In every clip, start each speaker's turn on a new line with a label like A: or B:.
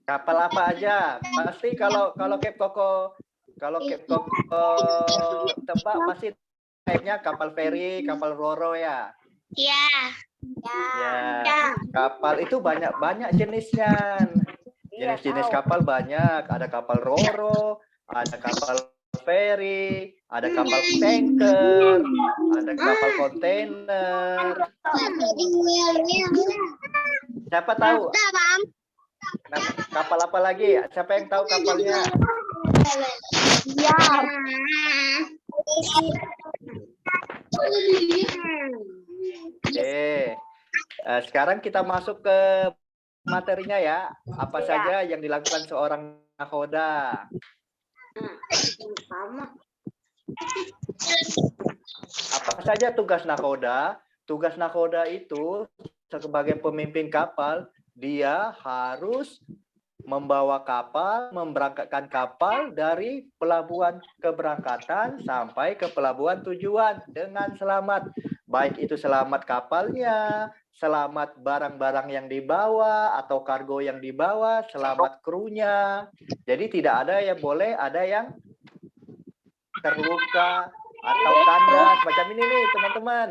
A: Kapal apa aja? Pasti kalau Kep Koko tebak pasti naiknya kapal feri, kapal roro ya.
B: Iya.
A: Ya. Kapal itu banyak jenisnya. Jenis-jenis kapal banyak. Ada kapal roro, ada kapal feri, ada kapal tanker, ada kapal kontainer. Siapa tahu? Nah, kapal apa lagi? Siapa yang tahu kapalnya?
B: Ya.
A: Oke. Sekarang kita masuk ke materinya ya. Apa saja yang dilakukan seorang nakhoda? Apa saja tugas nakhoda? Tugas nakhoda itu sebagai pemimpin kapal, dia harus membawa kapal, memberangkatkan kapal dari pelabuhan keberangkatan sampai ke pelabuhan tujuan dengan selamat. Baik itu selamat kapalnya, selamat barang-barang yang dibawa atau kargo yang dibawa, selamat krunya. Jadi tidak ada yang boleh ada yang terluka atau kandas. Macam ini nih teman-teman.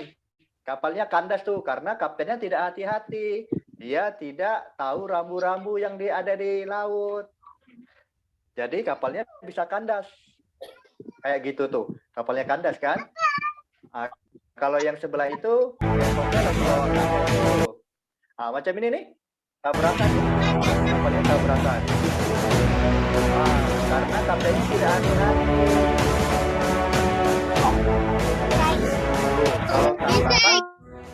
A: Kapalnya kandas tuh karena kaptennya tidak hati-hati. Dia tidak tahu rambu-rambu yang ada di laut. Jadi kapalnya bisa kandas. Kayak gitu tuh. Kapalnya kandas kan? Nah, kalau yang sebelah itu macam ini nih. Tabrakan. Kapalnya tabrakan. Karena kaptennya tidak hati-hati. Kalau tabrakan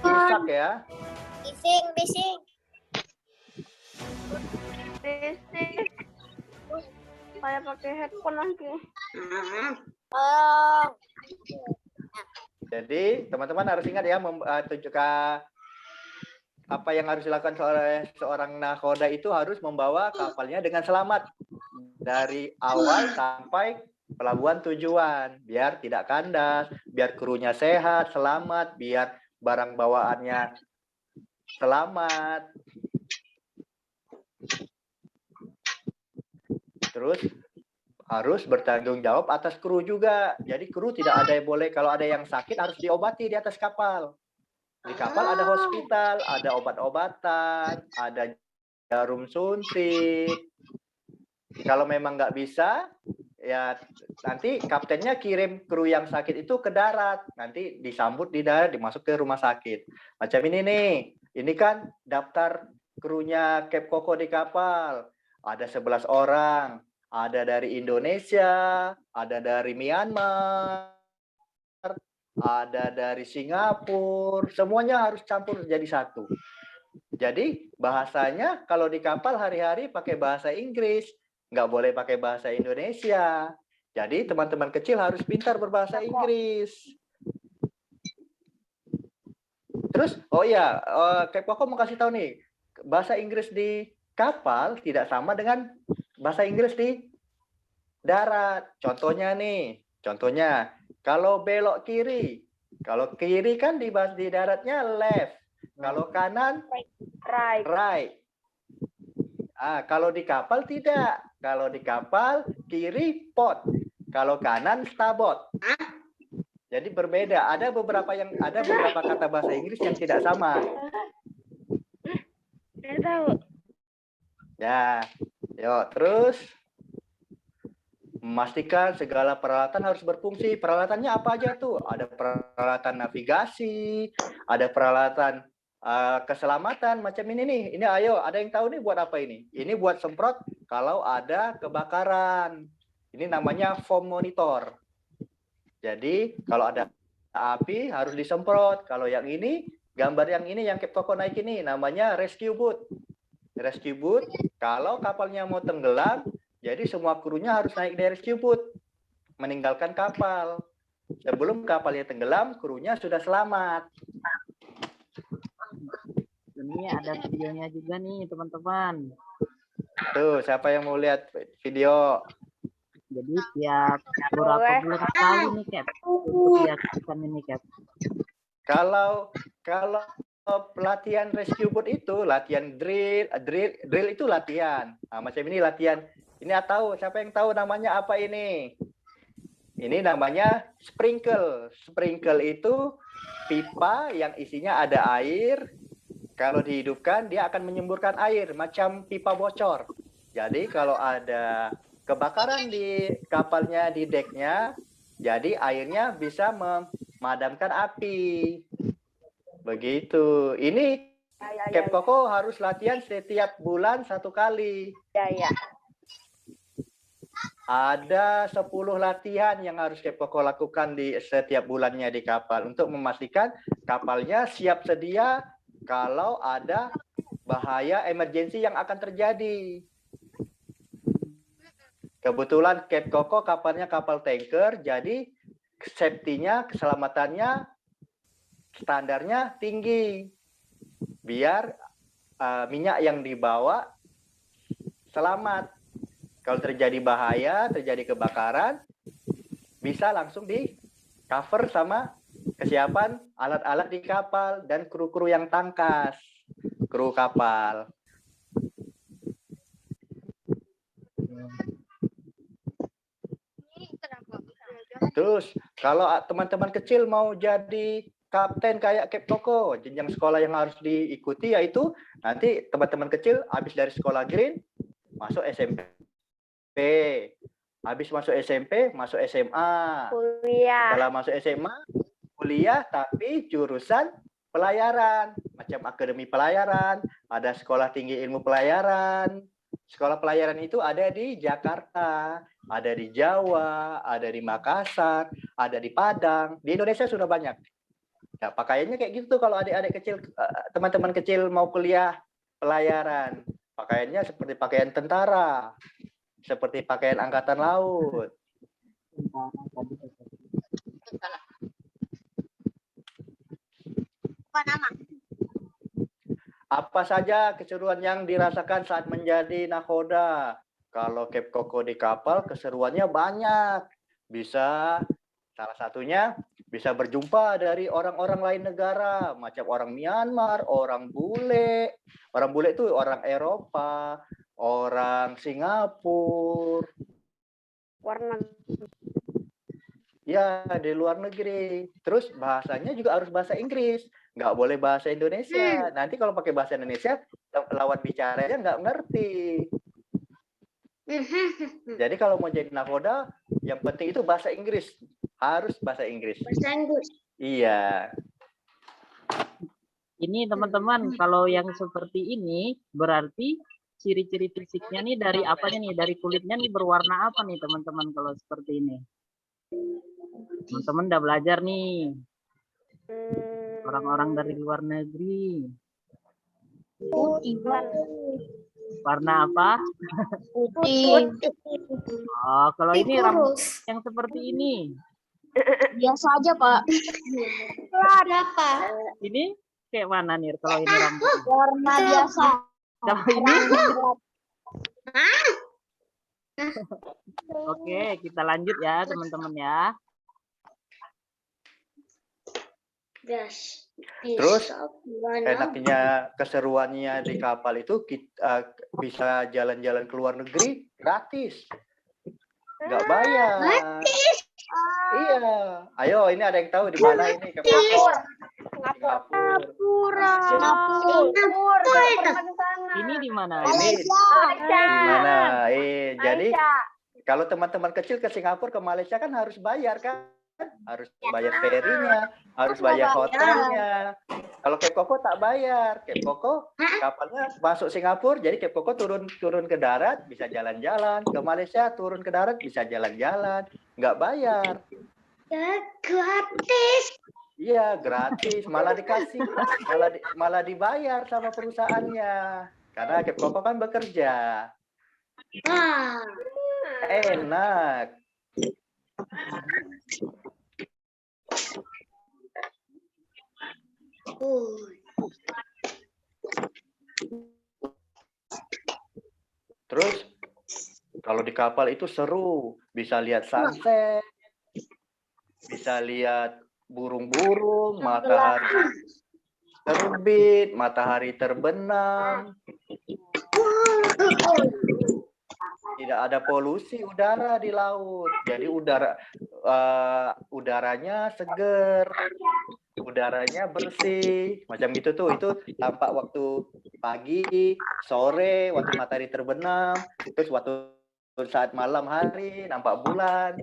A: rusak ya.
B: Bising. Kayak pakai headphone lagi.
A: Jadi teman-teman harus ingat ya, tunjukkan apa yang harus dilakukan oleh seorang nakhoda itu harus membawa kapalnya dengan selamat dari awal sampai pelabuhan tujuan, biar tidak kandas, biar krunya sehat, selamat, biar barang bawaannya selamat. Terus harus bertanggung jawab atas kru juga. Jadi kru tidak ada yang boleh, kalau ada yang sakit harus diobati di atas kapal. Di kapal ada hospital, ada obat-obatan, ada jarum suntik. Kalau memang nggak bisa, ya nanti kaptennya kirim kru yang sakit itu ke darat. Nanti disambut di darat, dimasuk ke rumah sakit. Macam ini nih. Ini kan daftar krunya Kep Koko di kapal. Ada 11 orang. Ada dari Indonesia, ada dari Myanmar, ada dari Singapura. Semuanya harus campur jadi satu. Jadi bahasanya kalau di kapal hari-hari pakai bahasa Inggris. Nggak boleh pakai bahasa Indonesia. Jadi teman-teman kecil harus pintar berbahasa Inggris. Terus, oh ya, Kep Koko mau kasih tahu nih, bahasa Inggris di kapal tidak sama dengan bahasa Inggris di darat. Contohnya nih, kalau belok kiri, kalau kiri kan di daratnya left, kalau kanan right. Kalau di kapal tidak. Kalau di kapal kiri port, kalau kanan starboard. Jadi berbeda. Ada beberapa kata bahasa Inggris yang tidak sama.
B: Saya tahu.
A: Ya, yuk terus memastikan segala peralatan harus berfungsi. Peralatannya apa aja tuh? Ada peralatan navigasi, ada peralatan keselamatan macam ini nih. Ini ayo, ada yang tahu nih buat apa ini? Ini buat semprot kalau ada kebakaran. Ini namanya foam monitor. Jadi kalau ada api harus disemprot. Kalau yang ini, gambar yang ini yang Kep Koko naik ini namanya rescue boat. Rescue boat, kalau kapalnya mau tenggelam, jadi semua krunya harus naik dari rescue boat, meninggalkan kapal. Sebelum kapalnya tenggelam, krunya sudah selamat.
C: Ini ada videonya juga nih teman-teman.
A: Tuh, siapa yang mau lihat video?
C: Jadi tiap berapa bulan sekali nih Cap untuk diaktifkan ini Cap.
A: Kalau pelatihan rescue boat itu latihan drill itu latihan. Nah, macam ini latihan. Ini tahu siapa yang tahu namanya apa ini? Ini namanya sprinkle. Sprinkle itu pipa yang isinya ada air. Kalau dihidupkan dia akan menyemburkan air macam pipa bocor. Jadi kalau ada kebakaran di kapalnya di deknya, jadi airnya bisa memadamkan api. Begitu. Ini Cap Koko harus latihan setiap bulan 1 kali.
B: Ya.
A: Ada 10 latihan yang harus Cap Koko lakukan di setiap bulannya di kapal untuk memastikan kapalnya siap sedia kalau ada bahaya emergensi yang akan terjadi. Kebetulan Cap Koko kapalnya kapal tanker, jadi safety-nya, keselamatannya standarnya tinggi. Biar minyak yang dibawa selamat. Kalau terjadi bahaya, terjadi kebakaran, bisa langsung di cover sama kesiapan alat-alat di kapal dan kru-kru yang tangkas, kru kapal. Terus kalau teman-teman kecil mau jadi kapten kayak Cap Koko, jenjang sekolah yang harus diikuti yaitu nanti teman-teman kecil habis dari sekolah green masuk SMP. Habis masuk SMP, masuk SMA.
B: Kuliah.
A: Setelah masuk SMA, kuliah tapi jurusan pelayaran, macam akademi pelayaran, ada sekolah tinggi ilmu pelayaran. Sekolah pelayaran itu ada di Jakarta, ada di Jawa, ada di Makassar, ada di Padang. Di Indonesia sudah banyak. Nah, pakaiannya kayak gitu kalau adik-adik kecil, teman-teman kecil mau kuliah pelayaran. Pakaiannya seperti pakaian tentara, seperti pakaian angkatan laut.
B: Apa nama?
A: Apa saja keseruan yang dirasakan saat menjadi nakoda? Kalau Cap Koko di kapal, keseruannya banyak. Bisa, salah satunya, bisa berjumpa dari orang-orang lain negara, macam orang Myanmar, orang bule. Orang bule itu orang Eropa, orang Singapura.
B: Warna.
A: Ya, di luar negeri. Terus bahasanya juga harus bahasa Inggris. Nggak boleh bahasa Indonesia. Nanti kalau pakai bahasa Indonesia, lawan bicaranya nggak ngerti. Jadi kalau mau jadi nakoda, yang penting itu bahasa Inggris. Harus bahasa Inggris.
B: Bahasa Inggris.
A: Iya.
C: Ini teman-teman, kalau yang seperti ini berarti ciri-ciri fisiknya nih dari apanya nih? Dari kulitnya nih berwarna apa nih teman-teman kalau seperti ini? Teman-teman udah belajar nih. Orang-orang dari luar negeri.
B: Putih.
C: Warna apa?
B: Putih.
C: Oh, kalau ini rambut yang seperti ini.
B: Biasa aja, Pak. Ada apa?
C: Ini kayak mana nih kalau ini rambut?
B: Warna biasa.
C: Kalau ini? Oke, kita lanjut ya teman-teman ya.
A: Terus enaknya keseruannya di kapal itu kita bisa jalan-jalan ke luar negeri gratis, nggak bayar. Iya, ayo ini ada yang tahu di mana ini?
B: Singapura.
C: Ini di mana?
A: Ini di mana? Jadi kalau teman-teman kecil ke Singapura, ke Malaysia kan harus bayar kan? Harus bayar ferinya, harus bayar hotelnya. Kalau Cap Koko tak bayar. Cap Koko kapalnya masuk Singapura, jadi Cap Koko turun ke darat bisa jalan-jalan. Ke Malaysia turun ke darat bisa jalan-jalan, nggak bayar.
B: Gratis.
A: Iya gratis, malah dikasih, malah dibayar sama perusahaannya. Karena Cap Koko kan bekerja. Enak. Terus Kalau di kapal itu seru, bisa lihat sunset, bisa lihat burung-burung, matahari terbit, matahari terbenam. Tidak ada polusi udara di laut. Jadi udaranya seger, udaranya bersih, macam gitu tuh. Itu tampak waktu pagi, sore, waktu matahari terbenam, terus waktu saat malam hari nampak bulan.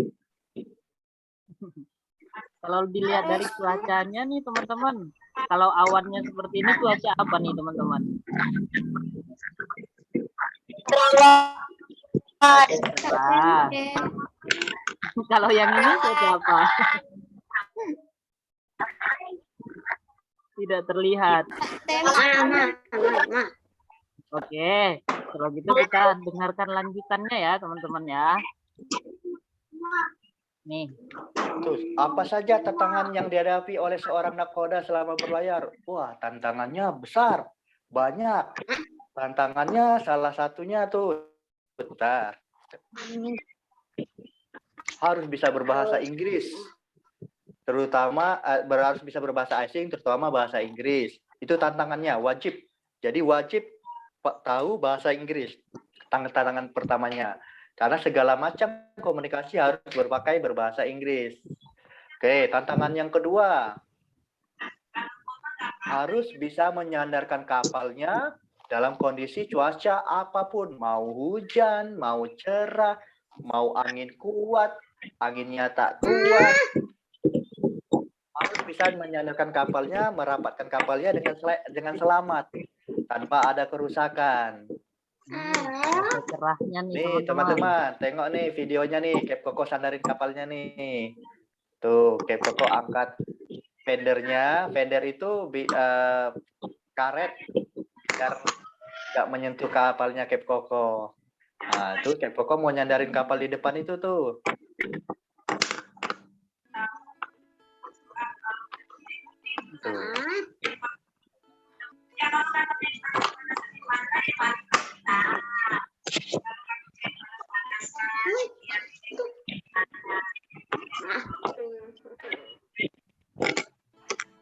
C: Kalau dilihat dari cuacanya nih teman-teman, kalau awannya seperti ini cuaca apa nih teman-teman? Cerah. Kalau yang ini cuaca apa? Tidak terlihat. Oke, kalau gitu kita dengarkan lanjutannya ya teman-teman ya. Nih.
A: Terus, apa saja tantangan yang dihadapi oleh seorang nakoda selama berlayar? Wah, tantangannya besar, banyak. Tantangannya salah satunya tuh, bentar, harus bisa berbahasa Inggris. Terutama harus bisa berbahasa asing, terutama bahasa Inggris. Itu tantangannya, wajib. Jadi wajib tahu bahasa Inggris. Tantangan pertamanya. Karena segala macam komunikasi harus berbahasa Inggris. Oke, tantangan yang kedua. Harus bisa menyandarkan kapalnya dalam kondisi cuaca apapun. Mau hujan, mau cerah, mau angin kuat, anginnya tak kuat. Harus bisa menyandarkan kapalnya, merapatkan kapalnya dengan selamat. Tanpa ada kerusakan.
C: Cerahnya
A: nih teman-teman, tengok nih videonya nih, Cape Koko sandarin kapalnya nih. Tuh, Cape Koko angkat fendernya. Fender itu karet biar nggak menyentuh kapalnya Cape Koko. Nah, tuh Cape Koko mau nyandarin kapal di depan itu tuh. Tuh.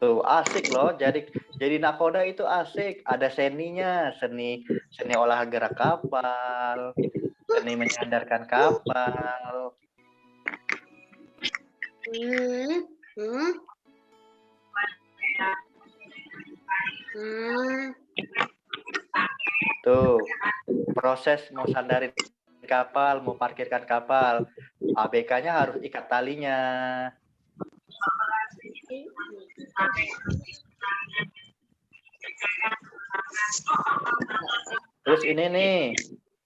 A: Tuh asik loh, jadi nakoda itu asik, ada seninya, seni olah gerak kapal, seni menyandarkan kapal. Tuh proses mau sandarin kapal, mau parkirkan kapal, ABK-nya harus ikat talinya. Terus ini nih,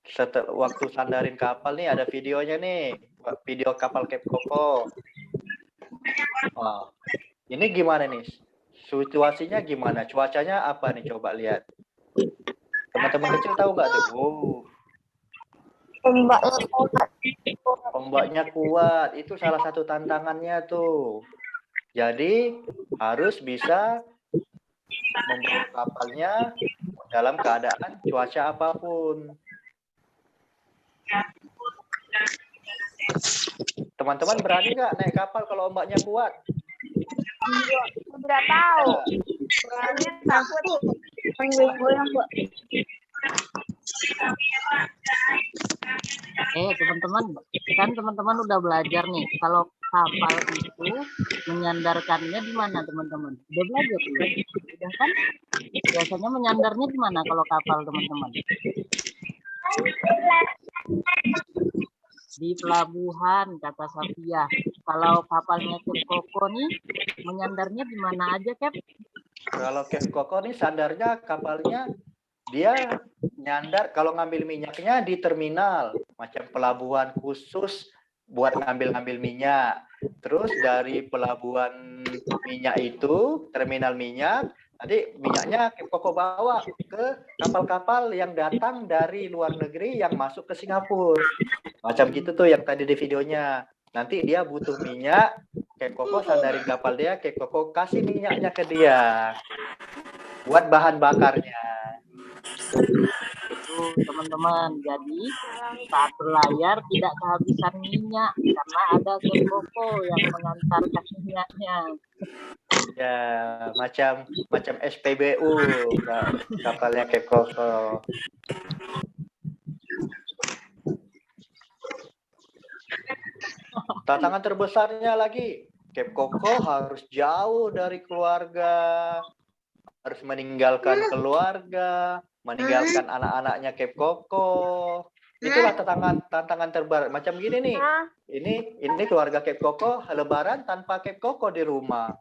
A: setelah waktu sandarin kapal nih ada videonya nih, video kapal Cape Koko. Wow. Ini gimana nih? Situasinya gimana? Cuacanya apa nih? Coba lihat. Teman-teman kecil tahu nggak tuh? Ombaknya kuat. Itu salah satu tantangannya tuh. Jadi harus bisa membawa kapalnya dalam keadaan cuaca apapun. Teman-teman berani nggak naik kapal kalau ombaknya kuat?
B: Nggak tahu. Soalnya takut goyang, Mbak.
C: Teman-teman, kan teman-teman udah belajar nih kalau kapal itu menyandarkannya di mana teman-teman? Udah belajar ya? Udah kan? Biasanya menyandarnya di mana kalau kapal teman-teman? Di pelabuhan, kata Safia. Kalau kapalnya Cape Koko nih, menyandarnya di mana aja, Cap?
A: Kalau Cape Koko nih sandarnya kapalnya dia nyandar kalau ngambil minyaknya di terminal, macam pelabuhan khusus buat ngambil minyak. Terus dari pelabuhan minyak itu, terminal minyak, nanti minyaknya Cape Koko bawa ke kapal-kapal yang datang dari luar negeri yang masuk ke Singapura. Macam gitu tuh yang tadi di videonya. Nanti dia butuh minyak, Cape Koko sandarin kapal dia, Cape Koko kasih minyaknya ke dia buat bahan bakarnya.
C: Itu teman-teman. Jadi saat berlayar tidak kehabisan minyak karena ada Kep Koko yang mengantarkan minyaknya.
A: Ya, macam SPBU kapalnya Kep Koko. Tantangan terbesarnya lagi, Kep Koko harus jauh dari keluarga, harus meninggalkan keluarga, meninggalkan anak-anaknya Kep Koko. Itulah tantangan terberat. Macam gini nih, ini keluarga Kep Koko Lebaran tanpa Kep Koko di rumah.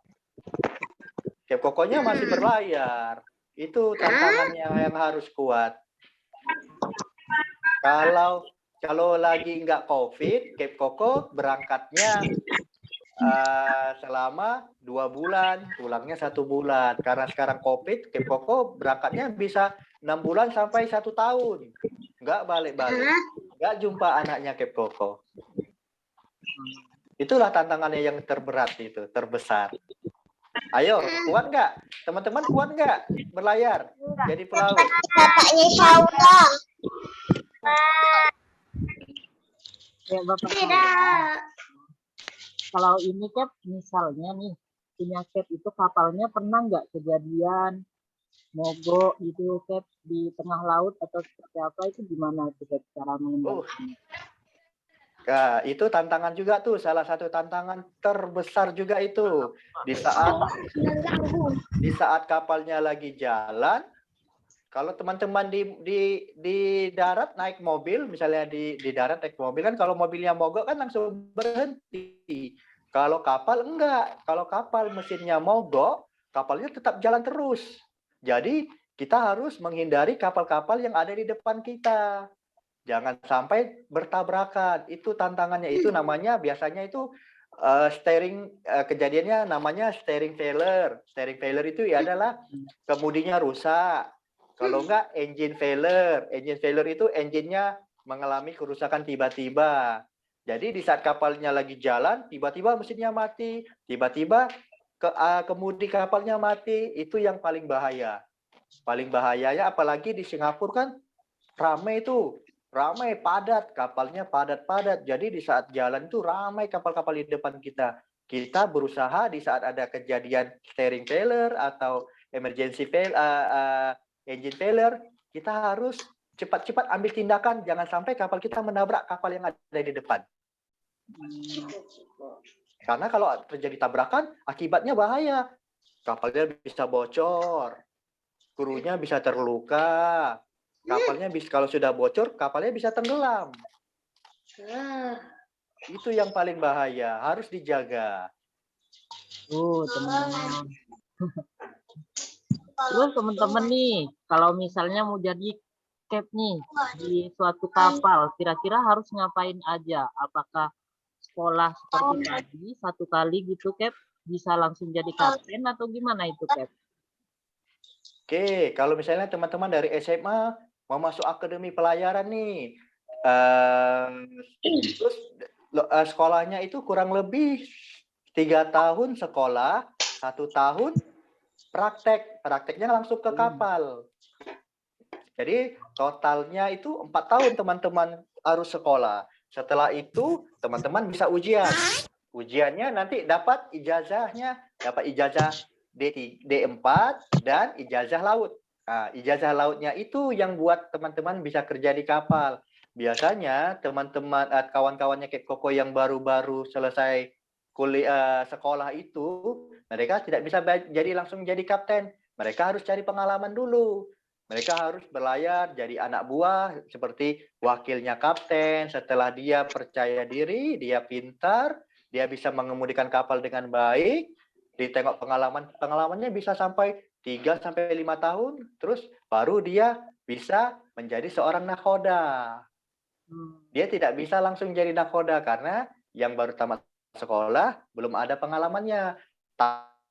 A: Kep Kokonya masih berlayar. Itu tantangan yang harus kuat. Kalau lagi nggak COVID, Kep Koko berangkatnya selama 2 bulan, pulangnya 1 bulan. Karena sekarang COVID, Kep Koko berangkatnya bisa 6 bulan sampai 1 tahun. Nggak balik-balik. Nggak jumpa anaknya Kep Koko. Itulah tantangannya yang terberat itu, terbesar. Ayo, kuat nggak? Teman-teman kuat nggak berlayar? Jadi pelaut.
B: Bapaknya Saura.
C: Ya, Bapak.
B: Tidak.
C: Kalau ini Kep, misalnya nih, punya Kep itu kapalnya pernah nggak kejadian mogok gitu Kep di tengah laut atau seperti apa, itu gimana tuh Kep cara mengendalikannya?
A: Nah, itu tantangan juga tuh, salah satu tantangan terbesar juga itu. Di saat kapalnya lagi jalan, kalau teman-teman di darat naik mobil, misalnya di darat naik mobil kan, kalau mobilnya mogok kan langsung berhenti. Kalau kapal enggak, kalau kapal mesinnya mogok, kapalnya tetap jalan terus. Jadi kita harus menghindari kapal-kapal yang ada di depan kita. Jangan sampai bertabrakan. Itu tantangannya. Itu namanya biasanya itu kejadiannya namanya steering failure. Steering failure itu adalah kemudinya rusak. Kalau enggak engine failure. Engine failure itu engine-nya mengalami kerusakan tiba-tiba. Jadi di saat kapalnya lagi jalan, tiba-tiba mesinnya mati, tiba-tiba kemudi kapalnya mati. Itu yang paling bahaya. Paling bahayanya apalagi di Singapura kan ramai itu. Ramai, padat, kapalnya padat-padat. Jadi di saat jalan itu ramai kapal-kapal di depan kita. Kita berusaha di saat ada kejadian steering failure atau emergency engine failure, kita harus cepat-cepat ambil tindakan. Jangan sampai kapal kita menabrak kapal yang ada di depan. Karena kalau terjadi tabrakan, akibatnya bahaya. Kapalnya bisa bocor, krunya bisa terluka. Kapalnya bisa, kalau sudah bocor, kapalnya bisa tenggelam. Itu yang paling bahaya, harus dijaga.
C: Teman-teman. Terus teman-teman nih, kalau misalnya mau jadi Kep nih di suatu kapal, kira-kira harus ngapain aja? Apakah sekolah seperti tadi 1 kali gitu Kep, bisa langsung jadi kapten atau gimana itu Kep?
A: Oke, kalau misalnya teman-teman dari SMA mau masuk akademi pelayaran nih, terus sekolahnya itu kurang lebih 3 tahun sekolah, 1 tahun praktek. Prakteknya langsung ke kapal. Jadi totalnya itu 4 tahun teman-teman harus sekolah. Setelah itu teman-teman bisa ujian. Ujiannya nanti dapat ijazahnya, dapat ijazah D4 dan ijazah laut. Nah, ijazah lautnya itu yang buat teman-teman bisa kerja di kapal. Biasanya teman-teman kawan-kawannya Kep Koko yang baru-baru selesai kuliah sekolah itu, mereka tidak bisa jadi langsung jadi kapten. Mereka harus cari pengalaman dulu. Mereka harus berlayar jadi anak buah seperti wakilnya kapten. Setelah dia percaya diri, dia pintar, dia bisa mengemudikan kapal dengan baik, ditengok pengalamannya bisa sampai 3 sampai 5 tahun, terus baru dia bisa menjadi seorang nakhoda. Dia tidak bisa langsung jadi nakhoda karena yang baru tamat sekolah belum ada pengalamannya.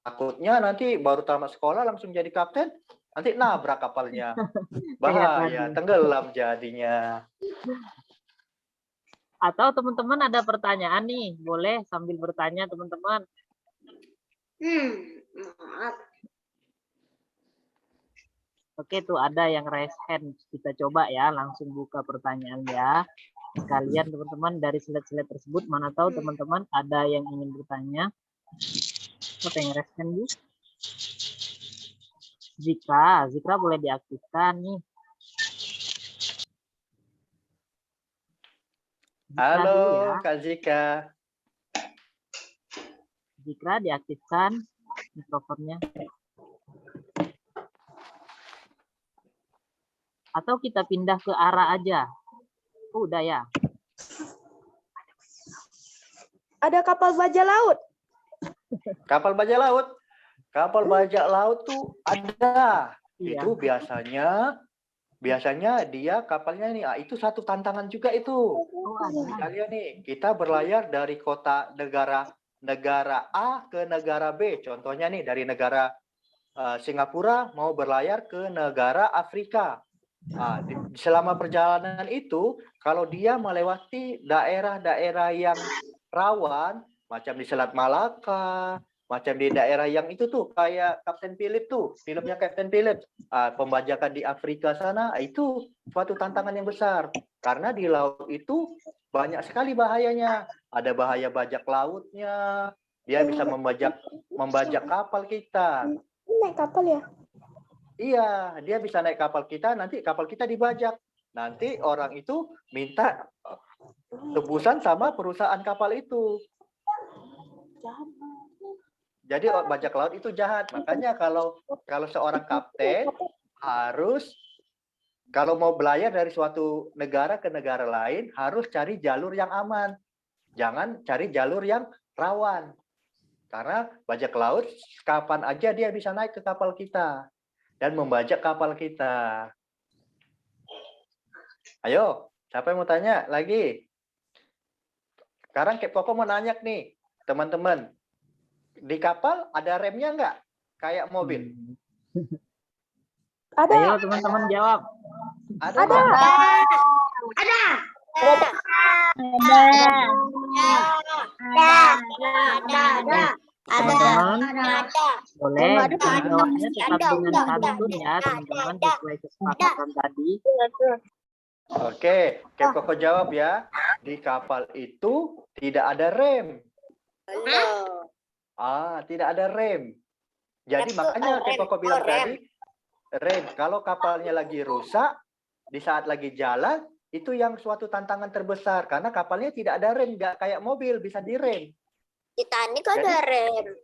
A: Takutnya nanti baru tamat sekolah langsung jadi kapten, nanti nabrak kapalnya. Bahaya, tenggelam jadinya.
C: Atau teman-teman ada pertanyaan nih, boleh sambil bertanya teman-teman.
B: Maaf.
C: Oke, tuh ada yang raise hand. Kita coba ya, langsung buka pertanyaan ya. Kalian teman-teman dari slide-slide tersebut, mana tahu teman-teman ada yang ingin bertanya. Siapa yang raise hand, Bu? Zikra boleh diaktifkan nih. Zikra
A: Halo,
C: dulu ya.
A: Kak Zika.
C: Zikra diaktifkan mikrofonnya. Atau kita pindah ke arah aja. Oh, udah ya.
B: Ada kapal bajak laut.
A: Kapal bajak laut. Kapal bajak laut tuh ada.
C: Iya.
A: Itu biasanya dia kapalnya nih, itu satu tantangan juga itu.
C: Oh, ada.
A: Kalian nih, kita berlayar dari kota negara A ke negara B. Contohnya nih dari negara Singapura mau berlayar ke negara Afrika. Selama perjalanan itu, kalau dia melewati daerah-daerah yang rawan, macam di Selat Malaka, macam di daerah yang itu tuh, kayak Kapten Philip tuh, filmnya Kapten Philip, pembajakan di Afrika sana, itu suatu tantangan yang besar. Karena di laut itu banyak sekali bahayanya. Ada bahaya bajak lautnya, dia bisa membajak kapal kita.
B: Naik kapal ya?
A: Iya, dia bisa naik kapal kita, nanti kapal kita dibajak. Nanti orang itu minta tebusan sama perusahaan kapal itu. Jadi bajak laut itu jahat. Makanya kalau seorang kapten harus, kalau mau belayar dari suatu negara ke negara lain, harus cari jalur yang aman. Jangan cari jalur yang rawan. Karena bajak laut kapan aja dia bisa naik ke kapal kita dan membajak kapal kita. Ayo, siapa yang mau tanya lagi? Sekarang Kep Koko mau nanya nih, teman-teman. Di kapal ada remnya nggak? Kayak mobil.
B: Ada.
C: Ayo teman-teman jawab.
A: Ada.
B: Ada.
D: Ada.
C: Teman-teman, boleh jawabnya tetap dengan santun ya, teman-teman, sesuai kesepakatan tadi.
A: Oke, Kep Koko jawab ya. Di kapal itu tidak ada rem. Tidak ada rem. Jadi makanya Kep Koko bilang tadi, rem. Kalau kapalnya lagi rusak, di saat lagi jalan, itu yang suatu tantangan terbesar. Karena kapalnya tidak ada rem, nggak kayak mobil, bisa direm.
D: Titanic ada rem.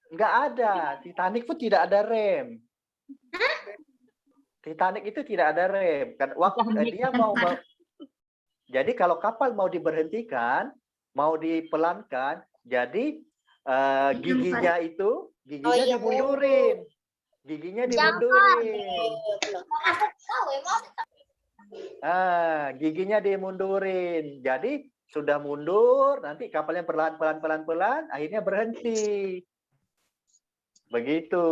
A: Nggak ada. Titanic pun tidak ada rem. Titanic itu tidak ada rem. Dia jadi kalau kapal mau diberhentikan, mau dipelankan, jadi giginya dimundurin. Giginya dimundurin. Giginya dimundurin. Jadi sudah mundur, nanti kapalnya pelan-pelan, akhirnya berhenti. Begitu.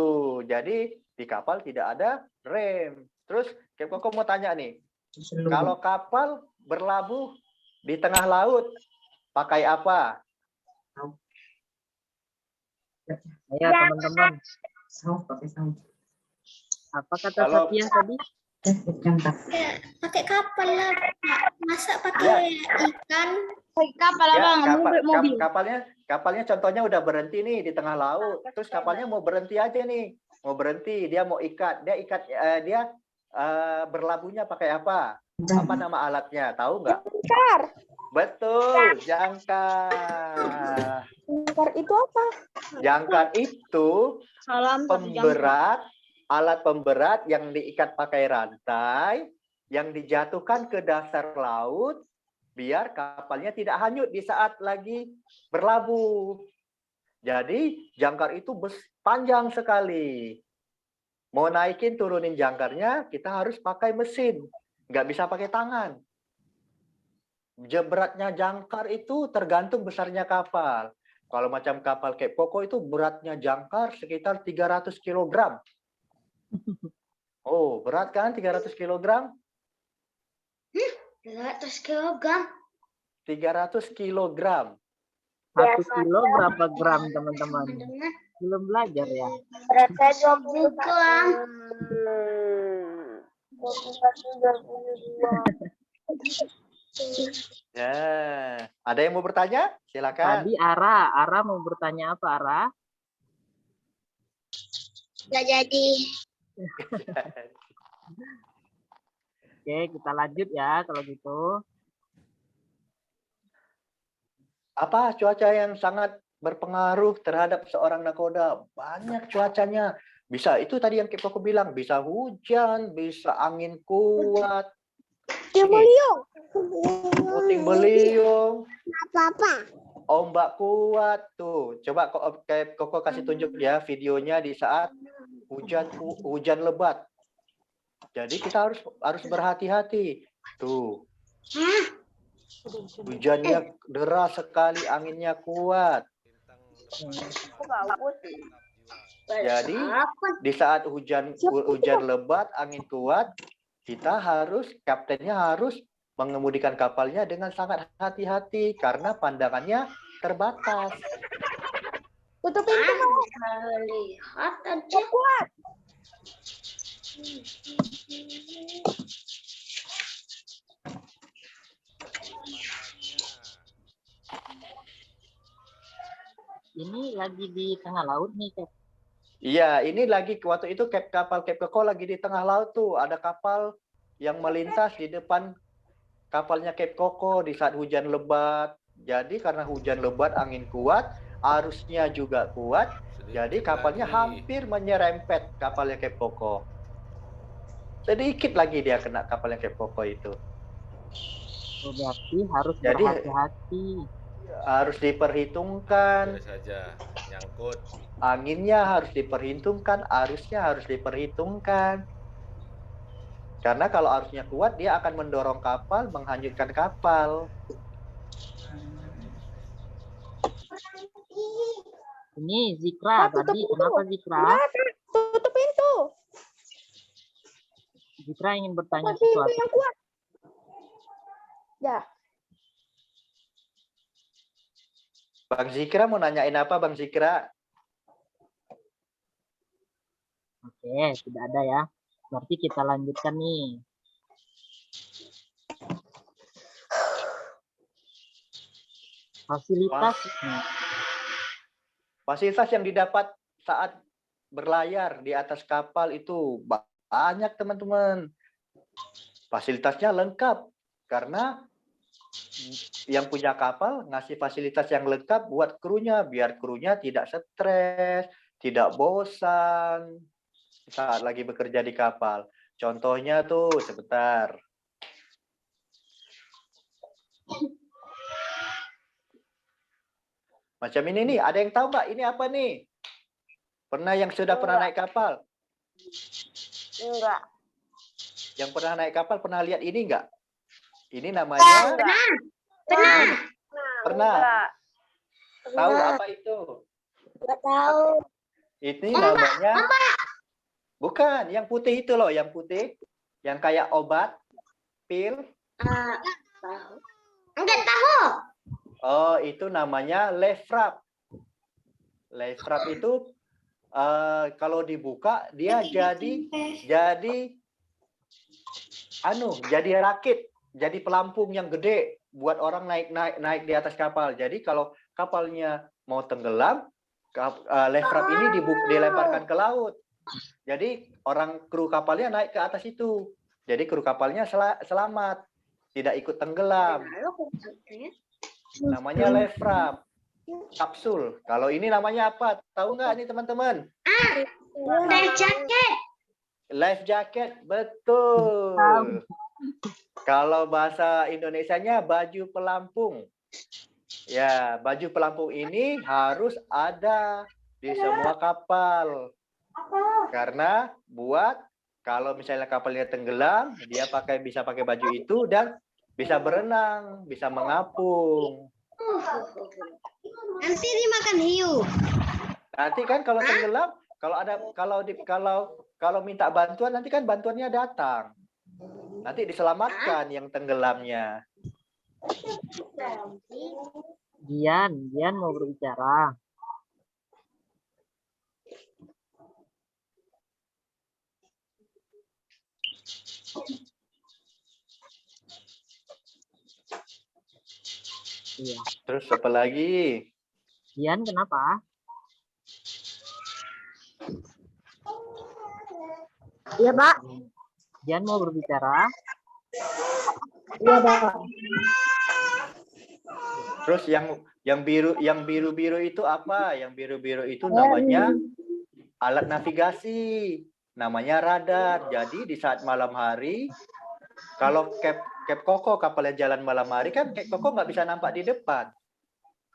A: Jadi di kapal tidak ada rem. Terus Kep Koko mau tanya nih, kalau kapal berlabuh di tengah laut, pakai apa?
C: Ayo teman-teman. Apa kata Safiah tadi?
D: Pakai kapal lah. Masa pakai ikan?
B: Pakai kapal mobil.
A: Kapalnya contohnya udah berhenti nih di tengah laut. Terus kapalnya mau berhenti aja nih. Mau berhenti, dia mau ikat. Dia berlabuhnya pakai apa? Apa nama alatnya? Tahu nggak?
B: Jangkar.
A: Betul, jangkar.
B: Jangkar itu apa?
A: Jangkar itu alat pemberat yang diikat pakai rantai, yang dijatuhkan ke dasar laut, biar kapalnya tidak hanyut di saat lagi berlabuh. Jadi jangkar itu panjang sekali. Mau naikin turunin jangkarnya, kita harus pakai mesin. Nggak bisa pakai tangan. Beratnya jangkar itu tergantung besarnya kapal. Kalau macam kapal Kep Koko itu beratnya jangkar sekitar 300 kg. Oh, berat kan 300 kg?
D: 300 kg.
A: 300 kg.
C: 1 kilo berapa gram teman-teman? Belum belajar ya?
B: Beratnya 20
D: gram.
A: Ya, ada yang mau bertanya? Silakan.
C: Tadi Ara mau bertanya apa, Ara?
D: Nggak jadi.
C: Oke, kita lanjut ya kalau gitu.
A: Apa cuaca yang sangat berpengaruh terhadap seorang nakoda? Banyak cuacanya. Bisa itu tadi yang Koko bilang, bisa hujan, bisa angin kuat,
B: Dia
A: ini,
B: beliau.
A: puting beliung,
B: Apa-apa.
A: ombak kuat tuh. Coba Koko kasih tunjuk ya videonya di saat hujan lebat. Jadi kita harus berhati-hati. Tuh. Hujannya deras sekali, anginnya kuat. Jadi di saat hujan lebat, angin kuat, kaptennya harus mengemudikan kapalnya dengan sangat hati-hati karena pandangannya terbatas.
B: Tutup pintu mau.
D: Lihat aja.
B: Kuat.
C: Ini lagi di tengah laut nih, Kak.
A: Iya, ini lagi waktu itu kapal Cape Koko lagi di tengah laut tuh, ada kapal yang melintas di depan kapalnya Cape Koko di saat hujan lebat. Jadi karena hujan lebat, angin kuat, arusnya juga kuat, jadi kapalnya hampir menyerempet kapalnya Cape Koko. Sedikit lagi dia kena kapalnya Cape Koko itu.
C: Berarti harus
A: Jadi
C: berhati-hati.
A: harus diperhitungkan.
E: Saja nyangkut.
A: Anginnya harus diperhitungkan, arusnya harus diperhitungkan. Karena kalau arusnya kuat, dia akan mendorong kapal, menghanyutkan kapal.
C: Ini Zikra tadi, kenapa Zikra?
B: Tutup pintu.
C: Zikra ingin bertanya
B: Tutup pintu
C: sesuatu.
B: yang kuat. Ya.
A: Bang Zikra mau nanyain apa, Bang Zikra?
C: Oke, tidak ada ya. Berarti kita lanjutkan nih. Fasilitas.
A: Fasilitas yang didapat saat berlayar di atas kapal itu banyak, teman-teman. Fasilitasnya lengkap karena yang punya kapal ngasih fasilitas yang lengkap buat krunya biar krunya tidak stres, tidak bosan saat lagi bekerja di kapal. Contohnya tuh sebentar. Macam ini nih, ada yang tahu nggak ini apa nih? Yang sudah pernah naik kapal?
B: Enggak.
A: Yang pernah naik kapal pernah lihat ini nggak? Ini namanya pernah. Tahu apa itu?
B: Enggak tahu.
A: Ini namanya bukan yang putih itu loh, yang putih, yang kayak obat, pil.
D: Enggak tahu.
A: Oh, itu namanya lefrap. Lefrap itu kalau dibuka dia jadi rakit, jadi pelampung yang gede buat orang naik di atas kapal. Jadi kalau kapalnya mau tenggelam, lefrap ini dilemparkan ke laut. Jadi kru kapalnya naik ke atas itu. Jadi kru kapalnya selamat, tidak ikut tenggelam. Namanya lefrap, kapsul. Kalau ini namanya apa? Tahu nggak nih teman-teman?
D: Life jacket.
A: Life jacket, betul. Kalau bahasa Indonesianya baju pelampung. Ya, baju pelampung ini harus ada di semua kapal. Karena kalau misalnya kapalnya tenggelam, dia bisa pakai baju itu dan bisa berenang, bisa mengapung.
D: Nanti dimakan hiu.
A: Nanti kan kalau tenggelam, kalau minta bantuan nanti kan bantuannya datang. Nanti diselamatkan yang tenggelamnya.
C: Gian mau berbicara. Iya.
A: Terus apa lagi?
C: Gian, kenapa?
B: Iya, Pak.
C: Gian mau berbicara?
B: Iya, Pak.
A: Terus yang biru-biru itu apa? Yang biru-biru itu namanya alat navigasi. Namanya radar. Jadi di saat malam hari, kalau Cape Koko kapal yang jalan malam hari kan Cape Koko nggak bisa nampak di depan.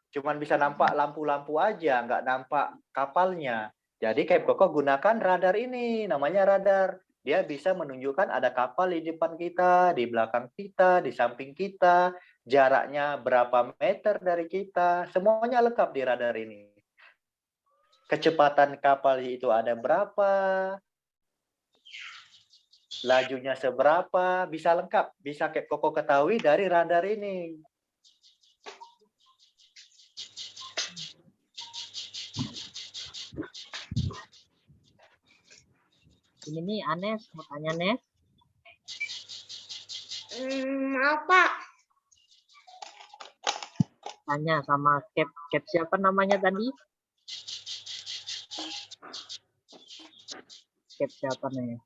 A: Cuman bisa nampak lampu-lampu aja, nggak nampak kapalnya. Jadi Cape Koko gunakan radar ini, namanya radar. Dia bisa menunjukkan ada kapal di depan kita, di belakang kita, di samping kita, jaraknya berapa meter dari kita, semuanya lengkap di radar ini. Kecepatan kapal itu ada berapa, lajunya seberapa, bisa lengkap, bisa Cape Koko ketahui dari radar ini.
C: Ini nih Anes, mau tanya Nes.
D: Maaf, Pak.
C: Tanya sama Cap siapa namanya tadi? Cap siapa nih?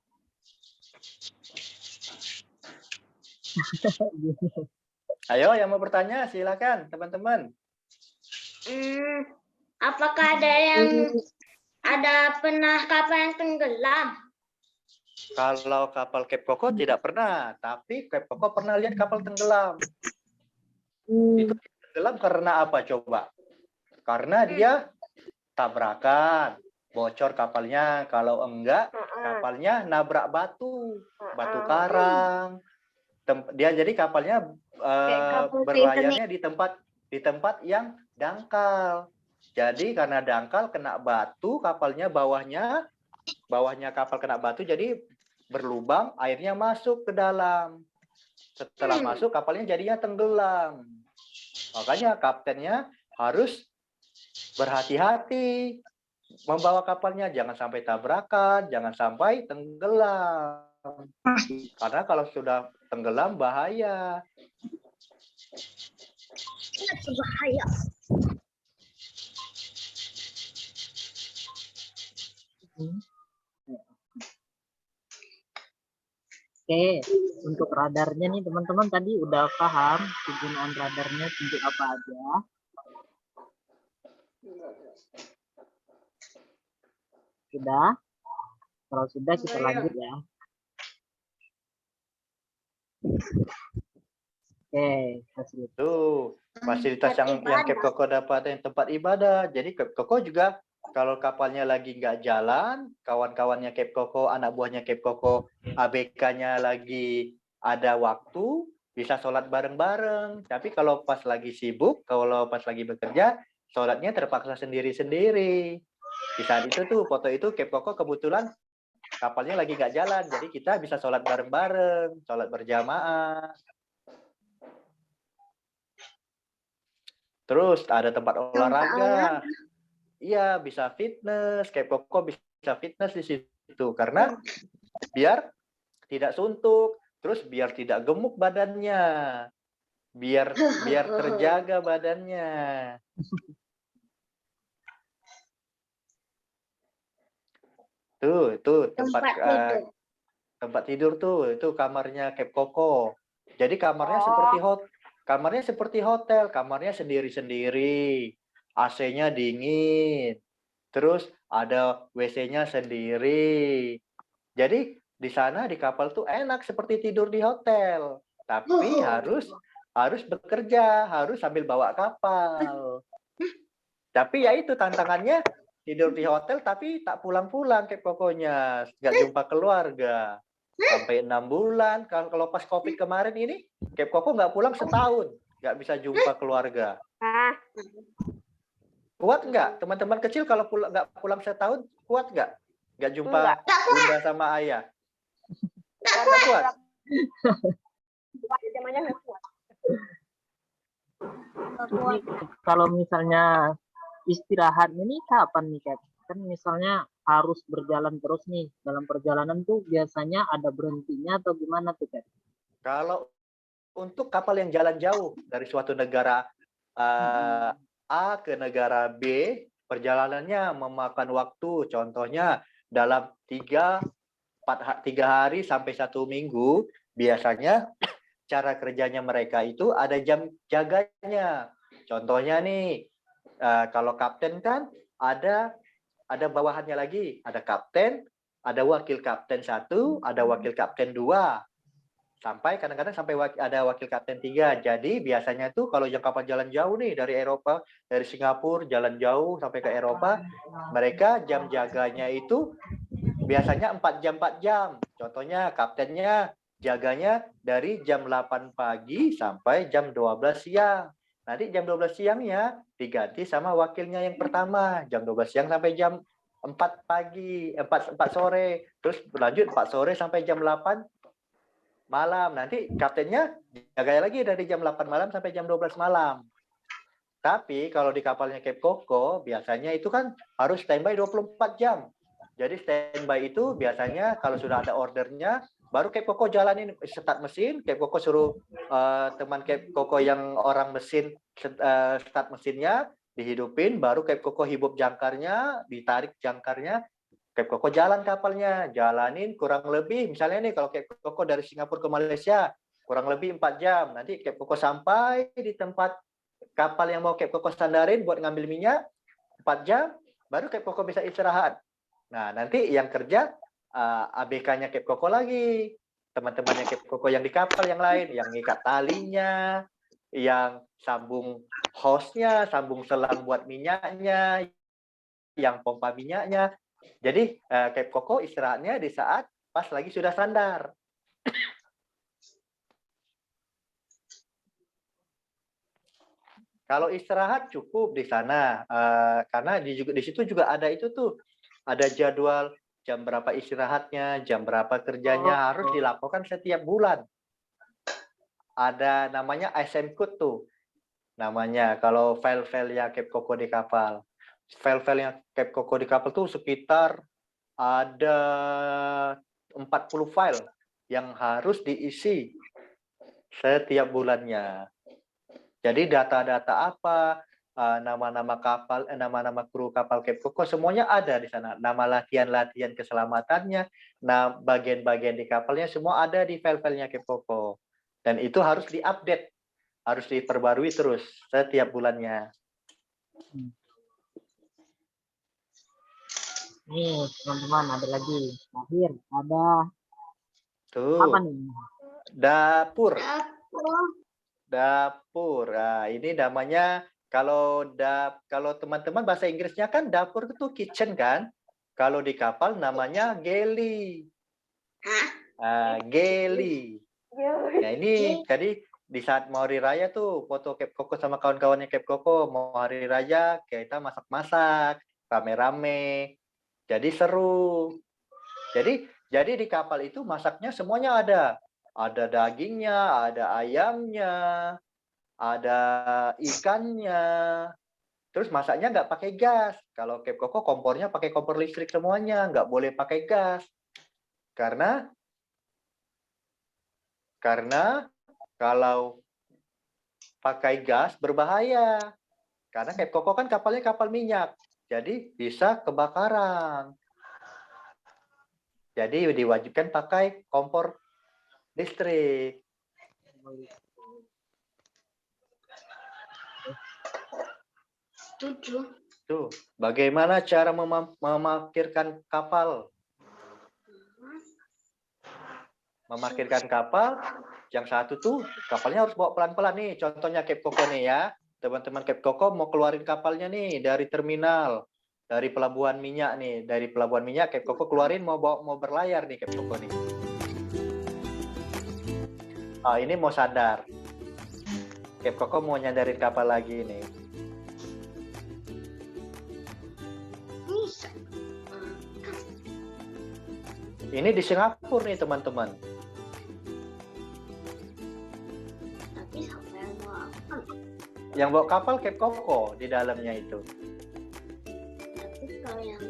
A: Ayo yang mau bertanya silakan teman-teman.
D: Apakah ada pernah kapal yang tenggelam?
A: Kalau kapal Cape Koko tidak pernah, tapi Cape Koko pernah lihat kapal tenggelam. Itu tenggelam karena apa coba? Karena dia tabrakan, bocor kapalnya. Kalau enggak, kapalnya nabrak batu karang. Dia jadi kapalnya berlayarnya di tempat yang dangkal. Jadi karena dangkal kena batu, kapalnya bawahnya kapal kena batu, jadi berlubang, airnya masuk ke dalam. Setelah masuk, kapalnya jadinya tenggelam. Makanya kaptennya harus berhati-hati membawa kapalnya, jangan sampai tabrakan, jangan sampai tenggelam. Karena kalau sudah tenggelam bahaya.
D: Bahaya.
C: Oke, untuk radarnya nih teman-teman tadi udah paham penggunaan radarnya untuk apa aja. Sudah? Kalau sudah kita lanjut ya. Oke, fasilitas.
A: Tuh, fasilitas yang Cape Koko dapat yang tempat ibadah. Jadi Cape Koko juga kalau kapalnya lagi nggak jalan, kawan-kawannya Cape Koko, anak buahnya Cape Koko, ABK-nya lagi ada waktu, bisa sholat bareng-bareng. Tapi kalau pas lagi sibuk, kalau pas lagi bekerja, sholatnya terpaksa sendiri-sendiri. Di saat itu tuh, foto itu Cape Koko kebetulan kapalnya lagi nggak jalan, jadi kita bisa sholat bareng-bareng, sholat berjamaah. Terus ada tempat olahraga. Iya, bisa fitness. Cape Koko bisa fitness di situ. Karena biar tidak suntuk. Terus biar tidak gemuk badannya. Biar terjaga badannya. Tuh tempat tidur tuh. Itu kamarnya Cape Koko. Jadi kamarnya seperti hotel. Kamarnya sendiri-sendiri. AC-nya dingin, terus ada WC-nya sendiri. Jadi di sana di kapal tuh enak seperti tidur di hotel, tapi harus bekerja, harus sambil bawa kapal. Tapi ya itu tantangannya, tidur di hotel tapi tak pulang-pulang kayak pokoknya, nggak jumpa keluarga sampai 6 bulan. Kalau pas COVID kemarin ini, Cape Koko nggak pulang setahun, nggak bisa jumpa keluarga. Kuat nggak? Teman-teman kecil kalau nggak pulang setahun, kuat nggak? Nggak jumpa bunda sama ayah? Nggak kuat.
C: Ini kalau misalnya istirahat ini kapan nih, Kak? Kan misalnya harus berjalan terus nih. Dalam perjalanan tuh biasanya ada berhentinya atau gimana tuh, Kak?
A: Kalau untuk kapal yang jalan jauh dari suatu negara A ke negara B, perjalanannya memakan waktu, contohnya dalam 3 hari sampai 1 minggu. Biasanya cara kerjanya mereka itu ada jam jaganya. Contohnya nih, kalau kapten kan ada bawahannya lagi, ada kapten, ada wakil kapten 1, ada wakil kapten 2. Sampai kadang-kadang sampai ada wakil kapten 3. Jadi biasanya tuh kalau yang kapal jalan jauh nih dari Eropa, dari Singapura jalan jauh sampai ke Eropa, mereka jam jaganya itu biasanya 4 jam 4 jam. Contohnya kaptennya jaganya dari jam 8 pagi sampai jam 12 siang. Nanti jam 12 siangnya diganti sama wakilnya yang pertama, jam 12 siang sampai jam 4 pagi, 4 sore. Terus berlanjut 4 sore sampai jam 8 malam. Nanti kaptennya jaga lagi dari jam 8 malam sampai jam 12 malam. Tapi kalau di kapalnya Cape Coco, biasanya itu kan harus standby 24 jam. Jadi standby itu biasanya kalau sudah ada ordernya, baru Cape Coco jalanin start mesin, Cape Coco suruh teman Cape Coco yang orang mesin start mesinnya, dihidupin, baru Cape Coco hidup jangkarnya, ditarik jangkarnya, Cape Coco jalan kapalnya, jalanin kurang lebih, misalnya nih kalau Cape Coco dari Singapura ke Malaysia, kurang lebih 4 jam. Nanti Cape Coco sampai di tempat kapal yang mau Cape Coco sandarin buat ngambil minyak, 4 jam, baru Cape Coco bisa istirahat. Nah, nanti yang kerja ABK-nya Cape Coco lagi, teman-temannya Cape Coco yang di kapal yang lain, yang ngikat talinya, yang sambung hose-nya, sambung selang buat minyaknya, yang pompa minyaknya. Jadi Cape Coco istirahatnya di saat pas lagi sudah sandar. Kalau istirahat cukup di sana, karena di situ juga ada itu tuh, ada jadwal jam berapa istirahatnya, jam berapa kerjanya, harus dilaporkan setiap bulan. Ada namanya ISM code tuh, namanya kalau file-file yang Cape Coco di kapal. File-file yang Cape Coco di kapal tuh sekitar ada 40 file yang harus diisi setiap bulannya. Jadi data-data apa, nama-nama kapal, nama-nama kru kapal Cape Coco semuanya ada di sana. Nama latihan-latihan keselamatannya, nah bagian-bagian di kapalnya semua ada di file-filenya Cape Coco. Dan itu harus diupdate, harus diperbarui terus setiap bulannya.
C: Nih, teman-teman, ada lagi. Terakhir, ada
A: Tuh.
C: apa nih?
A: Dapur. Dapur. Nah, ini namanya kalau teman-teman bahasa Inggrisnya kan dapur itu kitchen kan? Kalau di kapal namanya galley. Galley. Nah, ini tadi di saat mau hari raya tuh foto Cape Coco sama kawan-kawannya Cape Coco mau hari raya kita masak-masak rame-rame. Jadi seru. Jadi di kapal itu masaknya semuanya ada. Ada dagingnya, ada ayamnya, ada ikannya. Terus masaknya nggak pakai gas. Kalau Cape Coco kompornya pakai kompor listrik semuanya, nggak boleh pakai gas. Karena kalau pakai gas berbahaya. Karena Cape Coco kan kapalnya kapal minyak. Jadi bisa kebakaran. Jadi diwajibkan pakai kompor listrik. Tuh, bagaimana cara memarkirkan kapal? Memarkirkan kapal, yang satu tuh kapalnya harus bawa pelan-pelan nih. Contohnya Cape Coco nih ya. Teman-teman Cape Coco mau keluarin kapalnya nih dari terminal, dari pelabuhan minyak nih, dari pelabuhan minyak Cape Coco keluarin mau berlayar nih Cape Coco nih. Oh, ini mau sadar. Cape Coco mau nyadarin kapal lagi nih. Ini di Singapura nih teman-teman. Yang bawa kapal Cape Coco di dalamnya itu.
D: Tapi kalau yang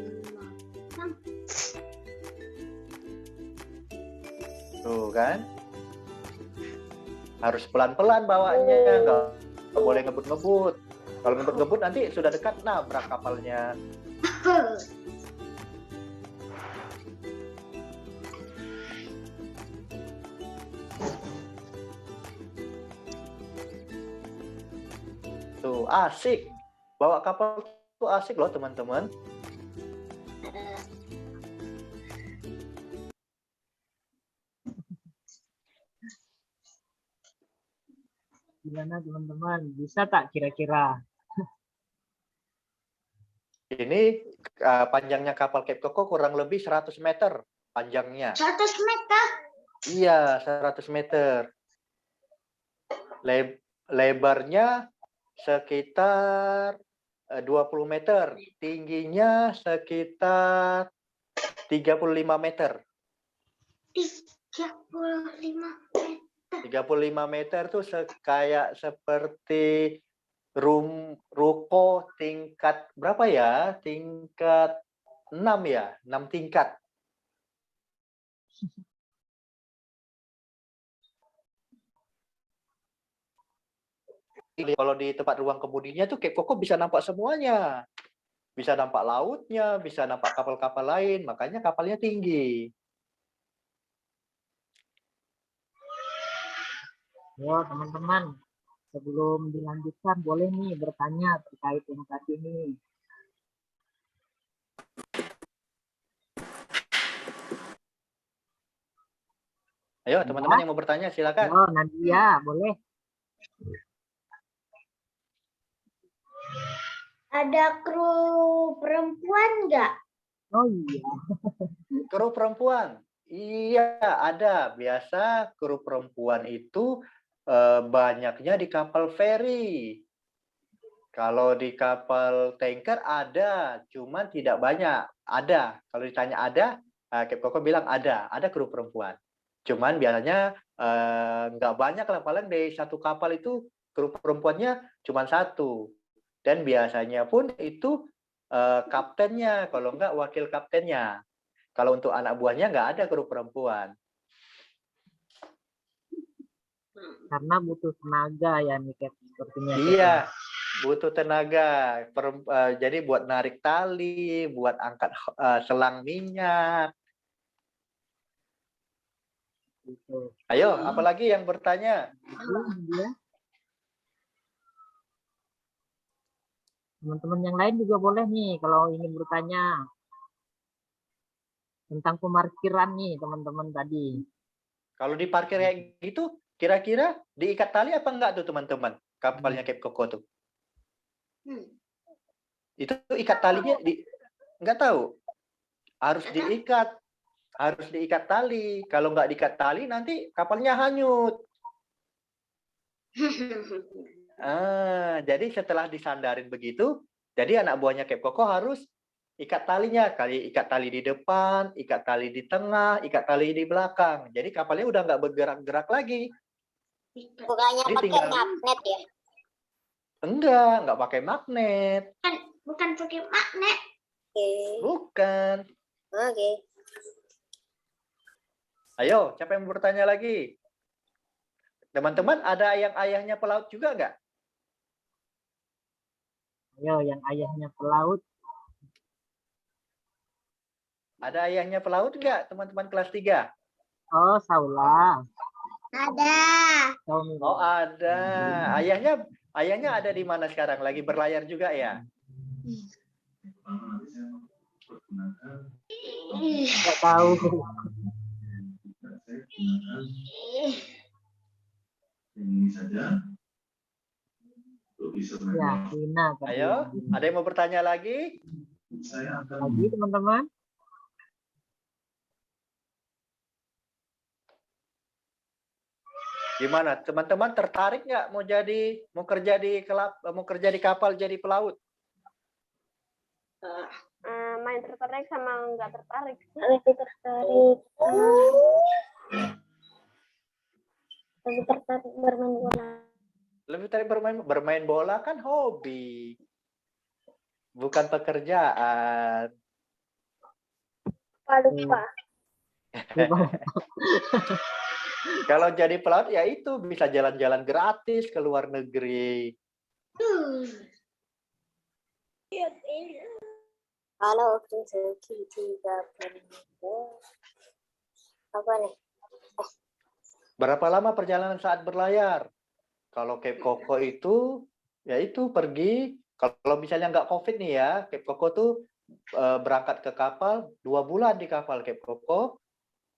A: Tuh kan. Harus pelan-pelan bawanya, nggak nggak boleh ngebut-ngebut. Kalau ngebut-ngebut nanti sudah dekat nabrak kapalnya. Tuh, asik. Bawa kapal tuh asik loh, teman-teman.
C: Gimana teman-teman? Bisa tak kira-kira?
A: Ini panjangnya kapal Cape Coco kurang lebih 100 meter panjangnya.
D: 100 meter.
A: Iya, 100 meter. Lebarnya sekitar 20 meter. Tingginya sekitar 35 meter.
D: 35 meter.
A: 35 meter tuh kayak seperti ruko tingkat berapa ya? Tingkat 6 ya? 6 tingkat. Kalau di tempat ruang kemudinya tuh Cape Coco bisa nampak semuanya. Bisa nampak lautnya, bisa nampak kapal-kapal lain, makanya kapalnya tinggi.
C: Yo teman-teman, sebelum dilanjutkan boleh nih bertanya terkait yang tadi nih.
A: Ayo teman-teman yang mau bertanya silakan.
C: Oh Nadia, boleh.
D: Ada kru perempuan nggak?
C: Oh iya.
A: Kru perempuan? Iya, ada. Biasa kru perempuan itu banyaknya di kapal feri. Kalau di kapal tanker ada, cuman tidak banyak. Ada. Kalau ditanya ada, Cape Coco bilang ada kru perempuan. Cuman biasanya nggak banyak lah, paling di satu kapal itu kru perempuannya cuma satu. Dan biasanya pun itu kaptennya, kalau nggak wakil kaptennya. Kalau untuk anak buahnya nggak ada kru perempuan.
C: Karena butuh tenaga ya nih sepertinya.
A: Iya, butuh tenaga. Jadi buat narik tali, buat angkat selang minyak.
C: Gitu.
A: Ayo, apalagi yang bertanya?
C: Teman-teman yang lain juga boleh nih kalau ingin bertanya tentang pemarkiran nih teman-teman tadi.
A: Kalau diparkir kayak gitu, kira-kira diikat tali apa enggak tuh teman-teman? Kapalnya Cape Coco tuh. Itu ikat talinya enggak tahu. Harus diikat tali. Kalau nggak diikat tali nanti kapalnya hanyut. Jadi setelah disandarin begitu, jadi anak buahnya Cape Coco harus ikat talinya. Kali ikat tali di depan, ikat tali di tengah, ikat tali di belakang. Jadi kapalnya udah nggak bergerak-gerak lagi.
D: Bukannya
A: Jadi
D: pakai magnet ya?
A: Enggak pakai magnet.
D: Bukan pakai magnet.
A: Bukan.
D: Oke.
A: Ayo, siapa yang bertanya lagi? Teman-teman, ada yang ayahnya pelaut juga nggak?
C: Ayo, yang ayahnya pelaut.
A: Ada ayahnya pelaut nggak, teman-teman kelas 3?
C: Oh, Saula.
D: Ada.
A: Oh, ada. Ayahnya ada di mana sekarang? Lagi berlayar juga ya?
C: Nggak tahu.
E: Ini saja.
C: Ya, Tina.
A: Ayo, ada yang mau bertanya lagi?
C: Lagi teman-teman.
A: Gimana? Teman-teman tertarik nggak mau kerja di kapal jadi pelaut?
B: Main tertarik sama nggak tertarik.
D: Lebih tertarik. Lebih tertarik bermain bola.
A: Lebih tertarik bermain bola kan hobi. Bukan pekerjaan.
B: Lupa.
A: Kalau jadi pelaut ya itu bisa jalan-jalan gratis ke luar negeri,
D: Kalau waktu segitiga bermuda. Apa nih?
A: Berapa lama perjalanan saat berlayar? Kalau Cape Coco itu, ya itu pergi. Kalau misalnya nggak COVID nih ya, Cape Coco tuh berangkat ke kapal 2 bulan di kapal Cape Coco,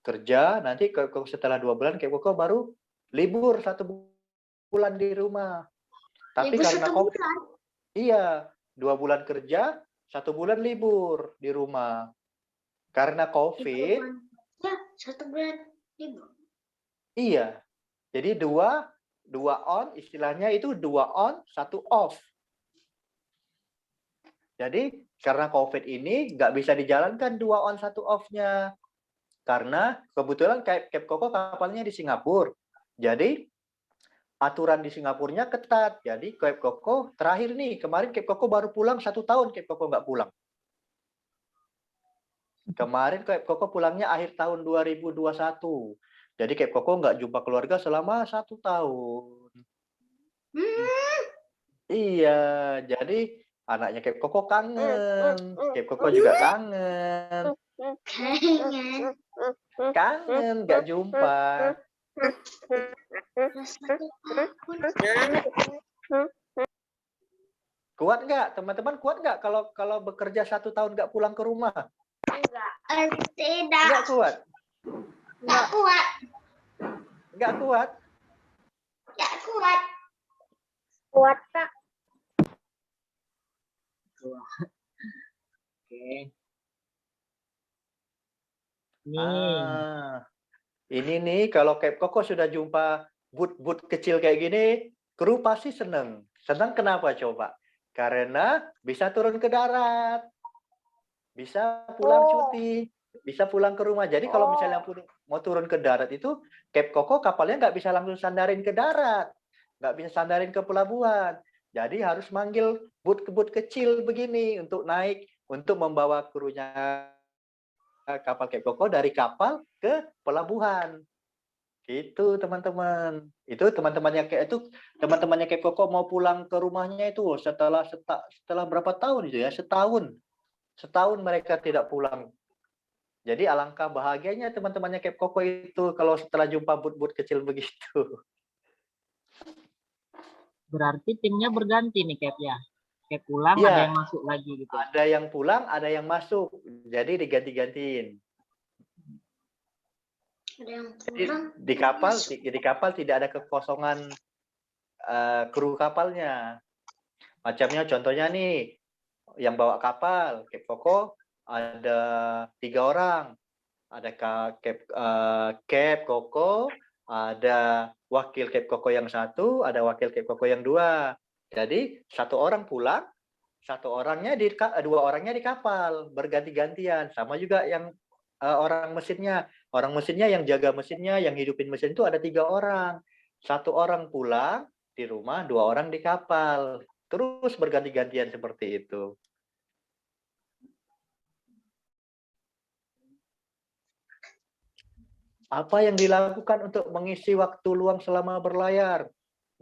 A: kerja, nanti setelah 2 bulan Cape Coco baru libur 1 bulan di rumah. Tapi karena COVID, iya 2 bulan kerja, 1 bulan libur di rumah. Karena COVID,
B: Ya, 1 bulan libur.
A: iya. Jadi dua on, istilahnya itu 2 on, 1 off. Jadi karena COVID ini nggak bisa dijalankan 2 on 1 off-nya. Karena kebetulan Cape Coco kapalnya di Singapura. Jadi aturan di Singapurnya ketat. Jadi Cape Coco terakhir nih, kemarin Cape Coco baru pulang 1 tahun Cape Coco nggak pulang. Kemarin Cape Coco pulangnya akhir tahun 2021. Jadi Cape Coco nggak jumpa keluarga selama 1 tahun. Iya, jadi anaknya Cape Coco kangen. Cape Coco juga kangen. Kangen, nggak jumpa. Kuat nggak? Teman-teman kuat nggak kalau bekerja 1 tahun nggak pulang ke rumah?
B: Tidak.
A: Nggak kuat?
B: Nggak kuat.
A: Nggak kuat?
B: Nggak kuat.
D: Kuat, Kak.
C: Oke. Nih,
A: Ini nih kalau Cape Coco sudah jumpa boot kecil kayak gini, kru pasti seneng. Senang kenapa coba? Karena bisa turun ke darat, bisa pulang cuti, bisa pulang ke rumah. Jadi kalau misalnya mau turun ke darat itu, Cape Coco kapalnya nggak bisa langsung sandarin ke darat, nggak bisa sandarin ke pelabuhan. Jadi harus manggil boot kecil begini untuk naik, untuk membawa krunya kapal Cape Coco dari kapal ke pelabuhan. Gitu teman-teman. Itu teman-temannya Cape Coco mau pulang ke rumahnya itu setelah berapa tahun itu ya? Setahun mereka tidak pulang. Jadi alangkah bahagianya teman-temannya Cape Coco itu kalau setelah jumpa boot kecil begitu.
C: berarti timnya berganti nih Cap ya. Cap pulang
A: Iya.
C: ada yang masuk lagi gitu.
A: Ada yang pulang, ada yang masuk. Jadi diganti-gantiin.
B: Ada yang
A: Jadi
B: pulang.
A: di kapal tidak ada kekosongan kru kapalnya. Macamnya contohnya nih, yang bawa kapal Cape Coco ada 3 orang. Ada Cape Coco, ada wakil Cape Coco yang 1, ada wakil Cape Coco yang 2. Jadi 1 orang pulang, 2 orangnya di kapal berganti-gantian. Sama juga yang orang mesinnya. Orang mesinnya yang jaga mesinnya, yang hidupin mesin itu ada 3 orang. 1 orang pulang di rumah, 2 orang di kapal. Terus berganti-gantian seperti itu. Apa yang dilakukan untuk mengisi waktu luang selama berlayar?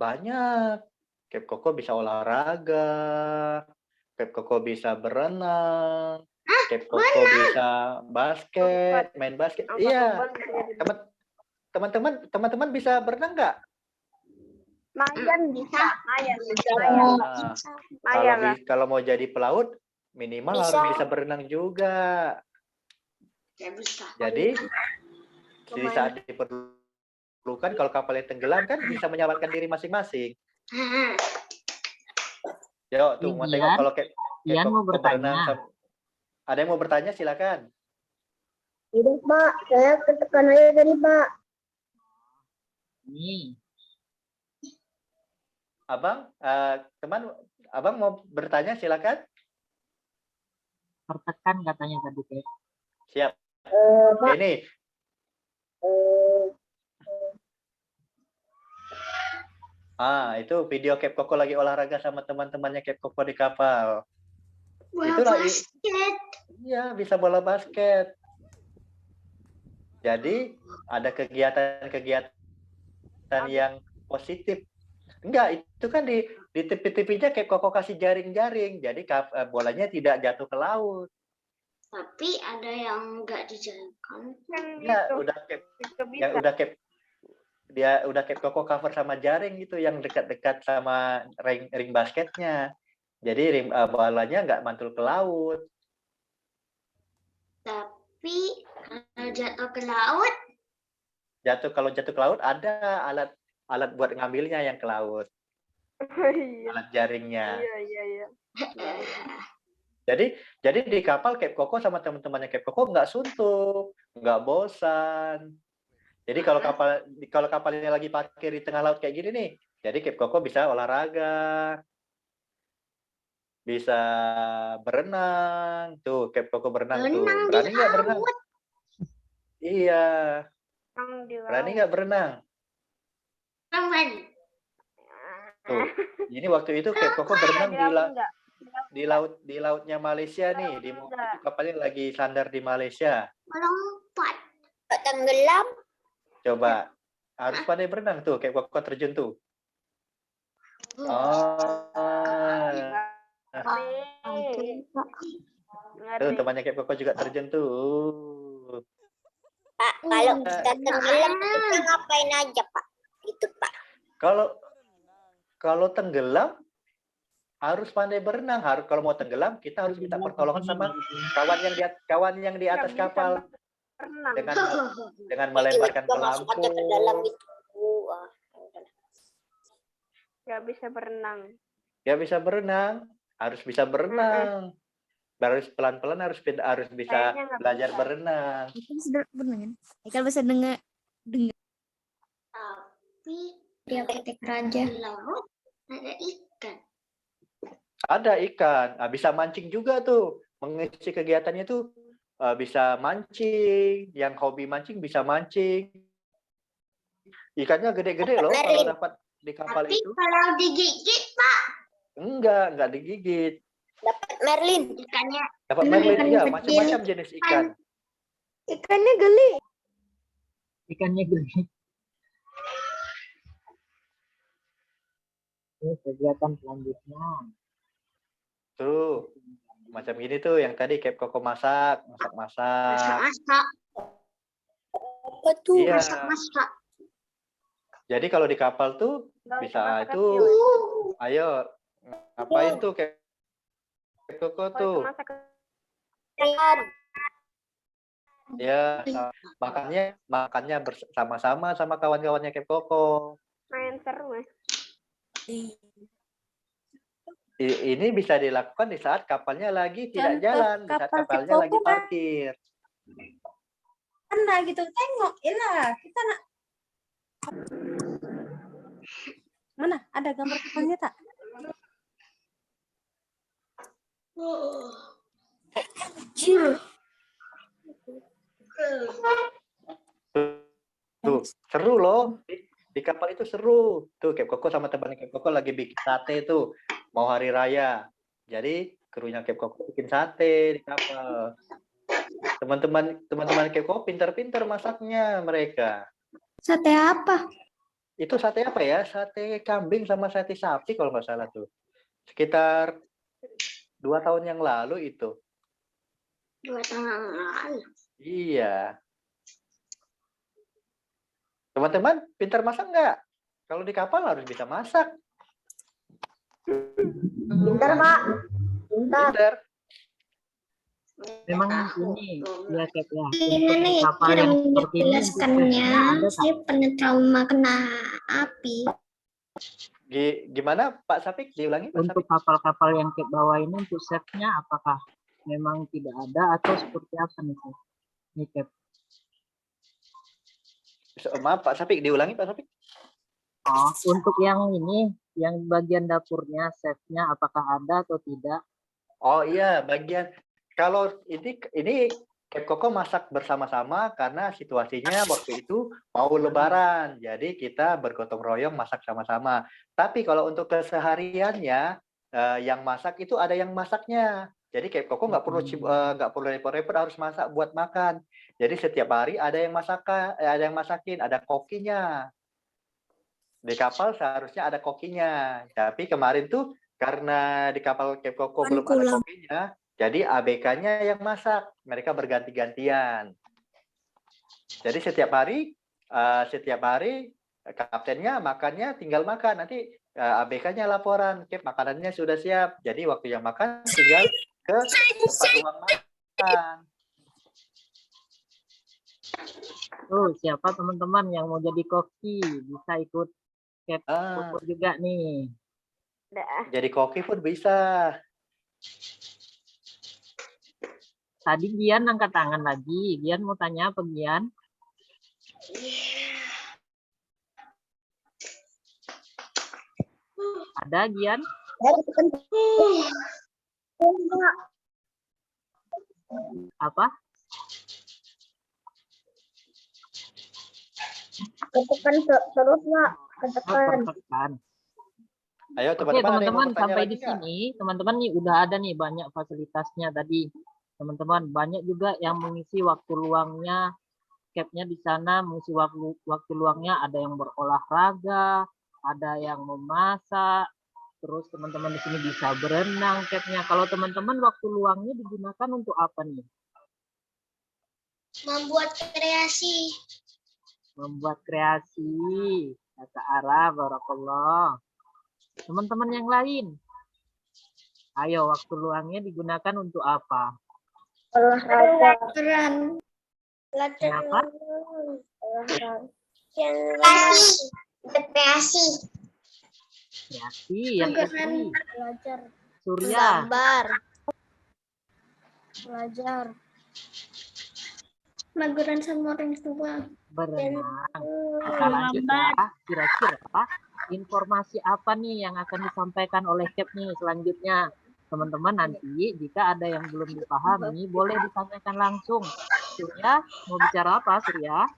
A: Banyak. Cape Coco bisa olahraga, Cape Coco bisa berenang, Cape Coco bisa main basket. Iya. Teman-teman bisa berenang nggak?
B: Mayan bisa.
A: Kalau mau jadi pelaut, minimal harus bisa berenang juga.
B: Bisa.
A: Jadi di saat diperlukan, kalau kapalnya tenggelam kan bisa menyelamatkan diri masing-masing. Yo, tuh mau tengok kalau
C: Ian mau bertanya.
A: Ada yang mau bertanya, silakan.
D: Tidak, Pak. Saya ketekan aja tadi, Pak.
C: Nih,
A: Abang, Abang mau bertanya, silakan.
C: tertekan katanya tadi Cap.
A: Siap.
D: Pak.
A: Ini. Itu video Cape Coco lagi olahraga sama teman-temannya Cape Coco di kapal.
B: Bola basket.
A: Iya, bisa bola basket. Jadi ada kegiatan-kegiatan yang positif Enggak, itu kan di tepi-tepinya kayak Koko kasih jaring-jaring, jadi bolanya tidak jatuh ke laut.
B: Tapi ada yang enggak dijalankan.
D: Kan
A: Ya,
D: itu
A: udah kayak
D: bisa.
A: dia udah kayak Koko cover sama jaring gitu yang dekat-dekat sama ring basketnya. Jadi bolanya nggak mantul ke laut.
B: Tapi kalau jatuh ke laut,
A: Kalau jatuh ke laut ada alat buat ngambilnya yang ke laut,
D: Iya.
A: alat jaringnya.
D: Iya.
A: Jadi di kapal Cape Koko sama teman-temannya Cape Koko nggak suntuk, nggak bosan. Jadi kalau kapalnya lagi parkir di tengah laut kayak gini nih, jadi Cape Koko bisa olahraga, bisa berenang. Tuh Cape Koko berenang tuh.
B: berenang di
A: Berani nggak berenang?
B: laut.
A: Iya,
D: Yang di
A: berani
D: laut.
A: nggak berenang?
B: Teman.
A: Tuh, ini waktu itu Cape Koko berenang di lautnya Malaysia nih. Di momen itu kapalnya lagi sandar di Malaysia.
B: Melompat.
D: Tenggelam.
A: Coba harus pandai berenang tuh, Cape Koko terjun tuh. Tuh temannya Cape Koko juga terjun tuh.
D: Pak, kalau kita tenggelam kita ngapain aja, Pak? Itu, Pak.
A: Kalau tenggelam harus pandai berenang. Kalau mau tenggelam kita harus minta pertolongan sama kawan yang di atas kapal dengan melemparkan pelampung.
D: Nggak bisa berenang.
A: Ya bisa berenang, harus bisa berenang. Harus pelan-pelan harus bisa belajar berenang.
F: Ikan bisa dengar.
B: Tapi
F: Dia ketik raja.
B: di laut ada ikan.
A: Ada ikan, bisa mancing juga tuh. Mengisi kegiatannya tuh bisa mancing, yang hobi mancing bisa mancing. Ikannya gede-gede loh kalau dapat di kapal
B: Tapi
A: itu.
B: kalau digigit, Pak,
A: Enggak digigit.
D: Dapat Merlin.
B: ikannya
A: Dapat Merlin,
F: ikan
A: iya,
F: kecil.
A: macam-macam jenis ikan.
D: Ikannya geli.
C: Ikannya gede. Terus kegiatan selanjutnya.
A: Tuh, macam gini tuh yang tadi Cape Koko masak.
B: masak-masak.
D: Apa tuh?
A: Iya.
B: Masak-masak.
A: Jadi kalau di kapal tuh bisa itu, ayo ngapain tuh Cape Koko tuh? Ya, makannya bersama-sama sama kawan-kawannya Cape Koko.
D: Main seru ya.
A: Ini bisa dilakukan di saat kapalnya lagi tidak jalan, di saat kapalnya lagi parkir.
F: Nah gitu tengok, ilah kita nak. Mana ada gambar kapalnya tak?
A: Tuh, seru loh. Di kapal itu seru. Tuh Cape Koko sama temannya Cape Koko lagi bikin sate tuh. Mau hari raya. Jadi krunya Cape Koko bikin sate di kapal. Teman-teman Cape Koko pintar-pintar masaknya mereka.
F: Sate apa?
A: Itu sate apa ya? Sate kambing sama sate sapi kalau nggak salah tuh. Sekitar 2 tahun yang lalu itu.
B: 2 tahun yang lalu.
A: Iya. Teman-teman, pintar masak nggak? Kalau di kapal harus bisa masak.
D: Pintar, Pak.
A: Pintar.
C: Memang ini ya Kak ya.
F: Gimana ya
C: Kapal
F: cara
C: yang seperti ini
F: menjelaskannya?
C: ada tak?
F: Saya pernah trauma kena api.
A: Gimana Pak Sapik? Diulangi Pak
C: Untuk
A: Sapik.
C: kapal-kapal yang ke bawah ini untuk setnya apakah memang tidak ada atau seperti apa nih Kak? Nih Kak.
A: Maaf Pak Sapik, diulangi Pak Sapik.
C: Oh, untuk yang ini, yang bagian dapurnya, chefnya, apakah ada atau tidak?
A: Oh iya, bagian kalau ini Cape Koko masak bersama-sama karena situasinya waktu itu mau Lebaran, jadi kita bergotong royong masak sama-sama. Tapi kalau untuk kesehariannya yang masak itu ada yang masaknya. Jadi Cape Koko nggak perlu repot-repot harus masak buat makan. Jadi setiap hari ada yang masakin, ada kokinya. Di kapal seharusnya ada kokinya. Tapi kemarin tuh karena di kapal Cape Coco belum ada kokinya, jadi ABK-nya yang masak. Mereka berganti-gantian. Jadi setiap hari kaptennya makannya tinggal makan. Nanti ABK-nya laporan, Cap, makanannya sudah siap. Jadi waktu yang makan tinggal ke tempat ruang makan.
C: Siapa teman-teman yang mau jadi koki bisa ikut Cap Coco juga nih.
A: Jadi koki pun bisa.
C: Tadi Gian angkat tangan lagi. Gian mau tanya apa Gian? Ada Gian? Apa?
B: Ketekan terus nggak? Ketekan.
C: Tertekan.
A: Ayo
C: Oke
A: teman-teman, ada yang mau
C: teman-teman,
A: bertanya
C: sampai
A: lagi
C: di
A: nggak?
C: sini teman-teman nih udah ada nih banyak fasilitasnya tadi. Teman-teman banyak juga yang mengisi waktu luangnya, Capnya di sana mengisi waktu luangnya, ada yang berolahraga, ada yang memasak, terus teman-teman di sini bisa berenang Capnya. Kalau teman-teman waktu luangnya digunakan untuk apa nih?
F: Membuat kreasi.
C: Membuat kreasi. Kata Arab, barakallah. Teman-teman yang lain, ayo waktu luangnya digunakan untuk apa?
B: Olahraga.
F: Peran.
C: Kenapa?
F: Kreasi.
C: Kreasi yang kedua.
B: Belajar.
C: Surya,
B: Belajar.
F: Mageran sama orang tua.
C: berenang. Kita lanjut ya. Kira-kira informasi apa nih yang akan disampaikan oleh Cap nih selanjutnya? Teman-teman nanti jika ada yang belum dipahami boleh ditanyakan langsung. Surya, mau bicara apa Surya?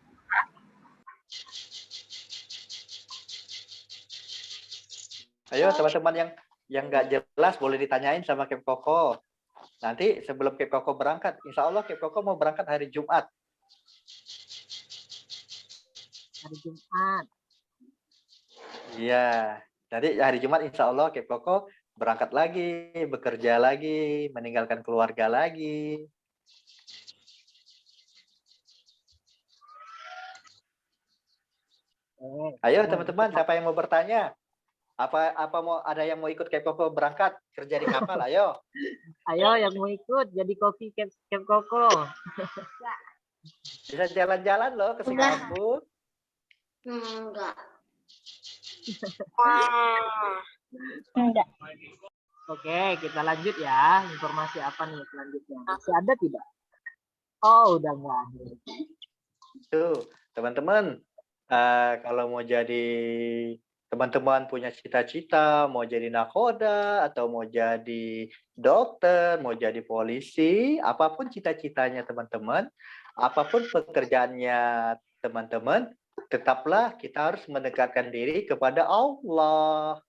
A: Ayo teman-teman yang nggak jelas boleh ditanyain sama Cap Coco. Nanti sebelum Cap Coco berangkat, insya Allah Cap Coco mau berangkat hari Jumat.
C: Hari Jumat.
A: Iya, nanti hari Jumat insya Allah Cap Coco berangkat lagi, bekerja lagi, meninggalkan keluarga lagi. Ayo teman-teman, siapa yang mau bertanya? Apa mau ada yang mau ikut Cap Coco berangkat kerja di kapal? Ayo.
C: Ayo yang mau ikut jadi koki Cap Coco.
A: Bisa jalan-jalan loh ke Singapura.
F: Enggak.
B: Enggak.
C: Oke, kita lanjut ya. Informasi apa nih selanjutnya? Masih ada tidak? Oh, udah nggak ada.
A: Tuh, teman-teman, kalau mau jadi teman-teman punya cita-cita, mau jadi nakoda, atau mau jadi dokter, mau jadi polisi, apapun cita-citanya teman-teman, apapun pekerjaannya teman-teman, tetaplah kita harus mendekatkan diri kepada Allah.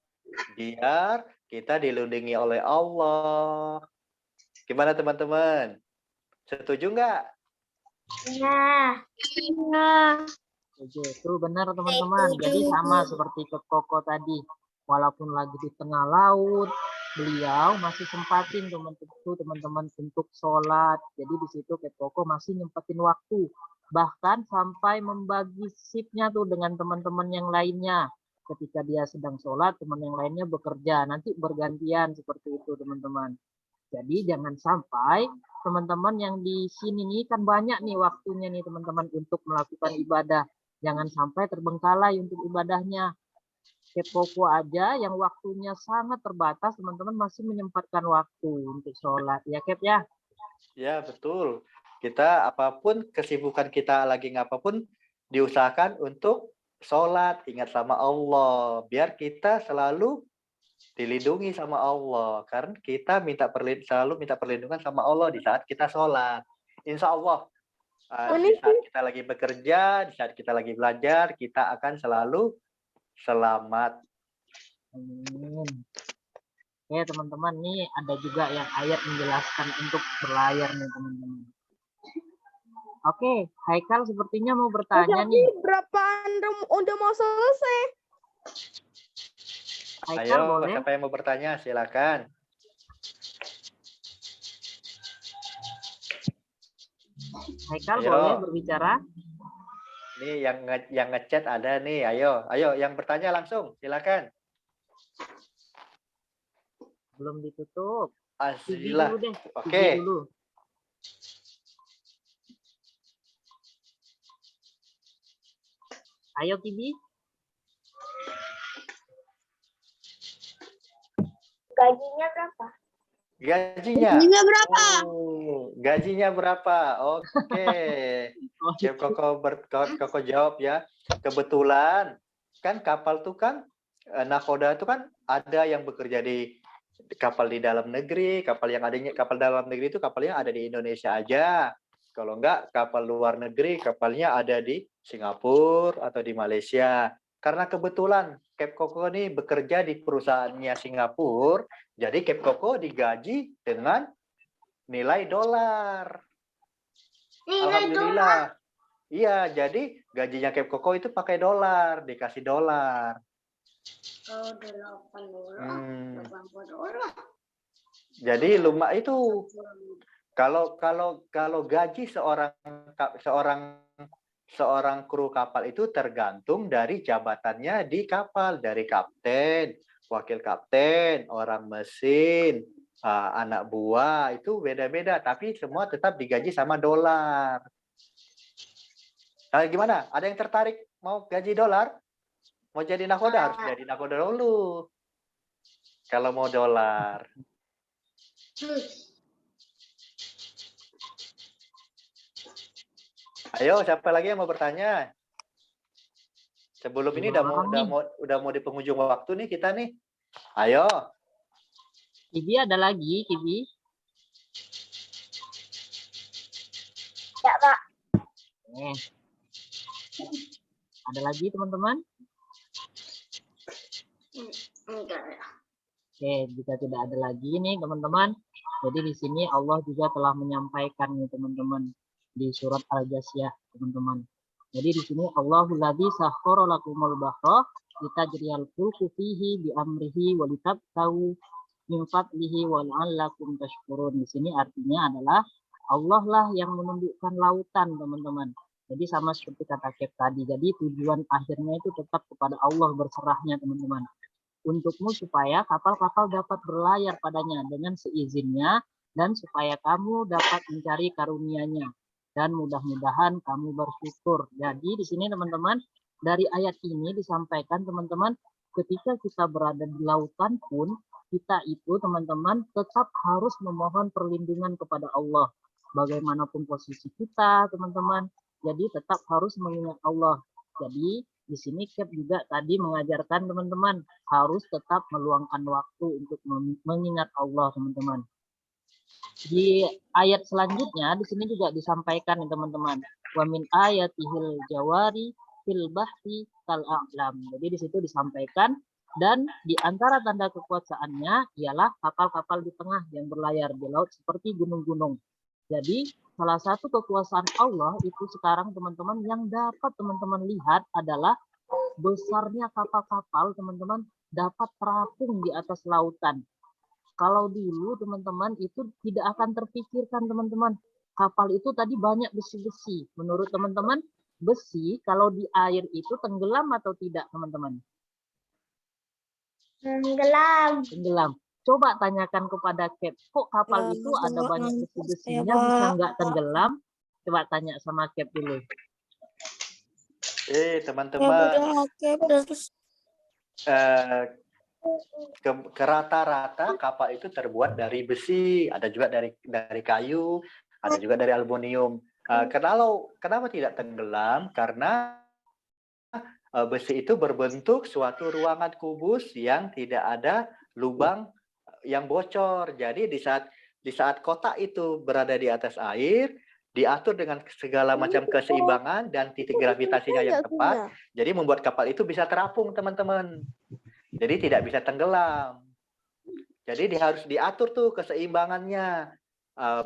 A: Biar kita dilindungi oleh Allah. Gimana teman-teman? Setuju nggak?
B: Nah.
C: Itu benar teman-teman. Jadi sama seperti ke Koko tadi. Walaupun lagi di tengah laut, beliau masih sempatin teman-teman untuk sholat. Jadi di situ ke Koko masih nyempetin waktu. Bahkan sampai membagi shiftnya tuh dengan teman-teman yang lainnya. Ketika dia sedang sholat, teman yang lainnya bekerja. Nanti bergantian seperti itu teman-teman. Jadi jangan sampai teman-teman yang di sini nih kan banyak nih waktunya nih teman-teman untuk melakukan ibadah. Jangan sampai terbengkalai untuk ibadahnya. Cap Coco aja yang waktunya sangat terbatas, teman-teman masih menyempatkan waktu untuk sholat. Ya Cap ya?
A: Ya betul. Kita apapun kesibukan kita lagi ngapapun diusahakan untuk sholat, ingat sama Allah. Biar kita selalu dilindungi sama Allah. Karena kita selalu minta perlindungan sama Allah di saat kita sholat. Insya Allah. Di saat kita lagi bekerja, di saat kita lagi belajar, kita akan selalu selamat.
C: Amin. Oke teman-teman, nih ada juga yang ayat menjelaskan untuk berlayar nih teman-teman. Oke, Haikal sepertinya mau bertanya nih.
B: Berapaan udah mau selesai?
C: Haikal
A: Ayo,
C: boleh?
A: siapa yang mau bertanya? Silakan.
C: Haikal
A: Ayo.
C: boleh berbicara?
A: Nih yang ngechat ada nih. Ayo yang bertanya langsung. Silakan.
C: Belum ditutup. Kibi
A: Asila.
C: dulu deh.
A: Oke.
C: Kibi dulu. Ayo Kibi.
B: Gajinya berapa?
A: Gajinya.
F: Gajinya berapa?
A: Gajinya berapa? Oke. Siap Koko jawab ya. Kebetulan kan kapal tuh kan nakoda itu kan ada yang bekerja di kapal di dalam negeri, kapal dalam negeri itu kapalnya ada di Indonesia aja. Kalau enggak kapal luar negeri, kapalnya ada di Singapura atau di Malaysia. Karena kebetulan Cape Koko ini bekerja di perusahaannya Singapura, jadi Cape Koko digaji dengan nilai dolar. Alhamdulillah. Iya, jadi gajinya Cape Koko itu pakai dolar, dikasih dolar.
F: Oh, $80. $80.
A: Jadi lumayan itu kalau gaji seorang kru kapal itu tergantung dari jabatannya di kapal, dari kapten, wakil kapten, orang mesin, anak buah itu beda-beda, tapi semua tetap digaji sama dolar. Nah, gimana? Ada yang tertarik mau gaji dolar? Mau jadi nakoda harus jadi nakoda dulu. Kalau mau dolar. Ayo, siapa lagi yang mau bertanya? Sebelum ini udah mau di penghujung waktu nih kita nih. Ayo.
C: Kibi ada lagi, Kibi?
B: Ya, Pak.
C: Ada lagi teman-teman?
F: Enggak.
C: Oke, jika tidak ada lagi nih teman-teman. Jadi di sini Allah juga telah menyampaikan nih teman-teman di surat Al-Jasiyah teman-teman. Jadi di sini Allahul ladzi sakhkhara lakumul bahra litajriyal fulku fihi bi amrihi wa litabtahu min fadlihi wa la'allakum tashkurun. Di sini artinya adalah Allah lah yang menundukkan lautan teman-teman. Jadi sama seperti kata Kep tadi. Jadi tujuan akhirnya itu tetap kepada Allah berserahnya teman-teman. Untukmu supaya kapal-kapal dapat berlayar padanya dengan seizinnya dan supaya kamu dapat mencari karunia-Nya dan mudah-mudahan kamu bersyukur. Jadi di sini teman-teman dari ayat ini disampaikan teman-teman ketika kita berada di lautan pun kita itu teman-teman tetap harus memohon perlindungan kepada Allah. Bagaimanapun posisi kita teman-teman, jadi tetap harus mengingat Allah. Jadi di sini Kep juga tadi mengajarkan teman-teman harus tetap meluangkan waktu untuk mengingat Allah teman-teman. Di ayat selanjutnya di sini juga disampaikan teman-teman. Wa min ayatihil jawari fil bahri kal a'lam. Jadi di situ disampaikan dan di antara tanda kekuasaannya ialah kapal-kapal di tengah yang berlayar di laut seperti gunung-gunung. Jadi salah satu kekuasaan Allah itu sekarang teman-teman yang dapat teman-teman lihat adalah besarnya kapal-kapal teman-teman dapat terapung di atas lautan. Kalau dulu teman-teman itu tidak akan terpikirkan teman-teman. Kapal itu tadi banyak besi-besi. Menurut teman-teman besi kalau di air itu tenggelam atau tidak teman-teman? Tenggelam. Coba tanyakan kepada Kep, kok kapal itu ada banyak besi-besinya bisa nggak tenggelam? Coba tanya sama Kep dulu.
A: Teman-teman, ke rata-rata kapal itu terbuat dari besi, ada juga dari kayu, ada juga dari aluminium. Kenapa tidak tenggelam? Karena besi itu berbentuk suatu ruangan kubus yang tidak ada lubang yang bocor. Jadi di saat kotak itu berada di atas air, diatur dengan segala macam keseimbangan dan titik gravitasinya yang tepat, jadi membuat kapal itu bisa terapung, teman-teman. Jadi tidak bisa tenggelam. Jadi harus diatur tuh keseimbangannya,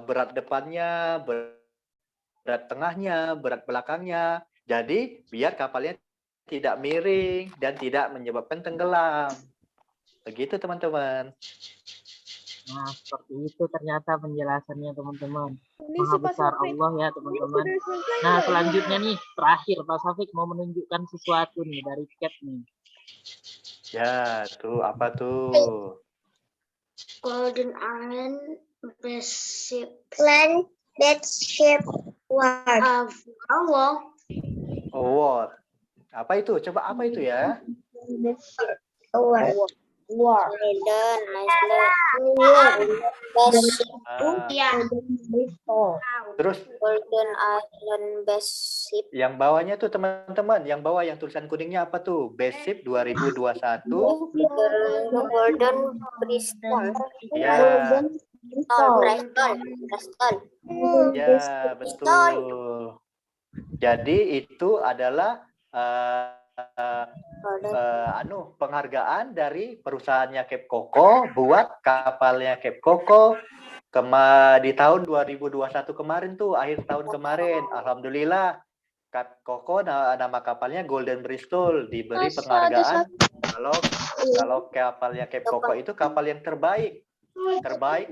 A: berat depannya, berat tengahnya, berat belakangnya. Jadi biar kapalnya tidak miring dan tidak menyebabkan tenggelam. Begitu teman-teman.
C: Nah, seperti itu ternyata penjelasannya teman-teman.
B: Ini
C: Maha
B: sih Pak
C: besar
B: Safik.
C: Allah ya
B: Ini
C: teman-teman.
B: sudah selesai
C: Nah,
B: belum?
C: selanjutnya nih, terakhir Pak Safik mau menunjukkan sesuatu nih dari CAP nih.
A: Ya, tuh apa tuh?
F: Golden Island Basic
D: Land that shape word.
F: Awal.
A: Award. Apa itu? Coba apa itu ya?
D: Word.
B: War.
D: Golden Island. Basic.
A: Ah,
F: Iya.
A: terus
D: Golden Island Basic.
A: yang bawahnya tuh teman-teman, yang bawah yang tulisan kuningnya apa tuh? Basic 2021.
D: Golden Bristol.
A: Ya,
D: Bristol.
A: ya betul. Jadi itu adalah penghargaan dari perusahaannya Cape Coco buat kapalnya Cape Coco di tahun 2021 kemarin tuh, akhir tahun kemarin. Alhamdulillah Cape Coco nama kapalnya Golden Bristol diberi penghargaan kalau kapalnya Cape Coco itu kapal yang terbaik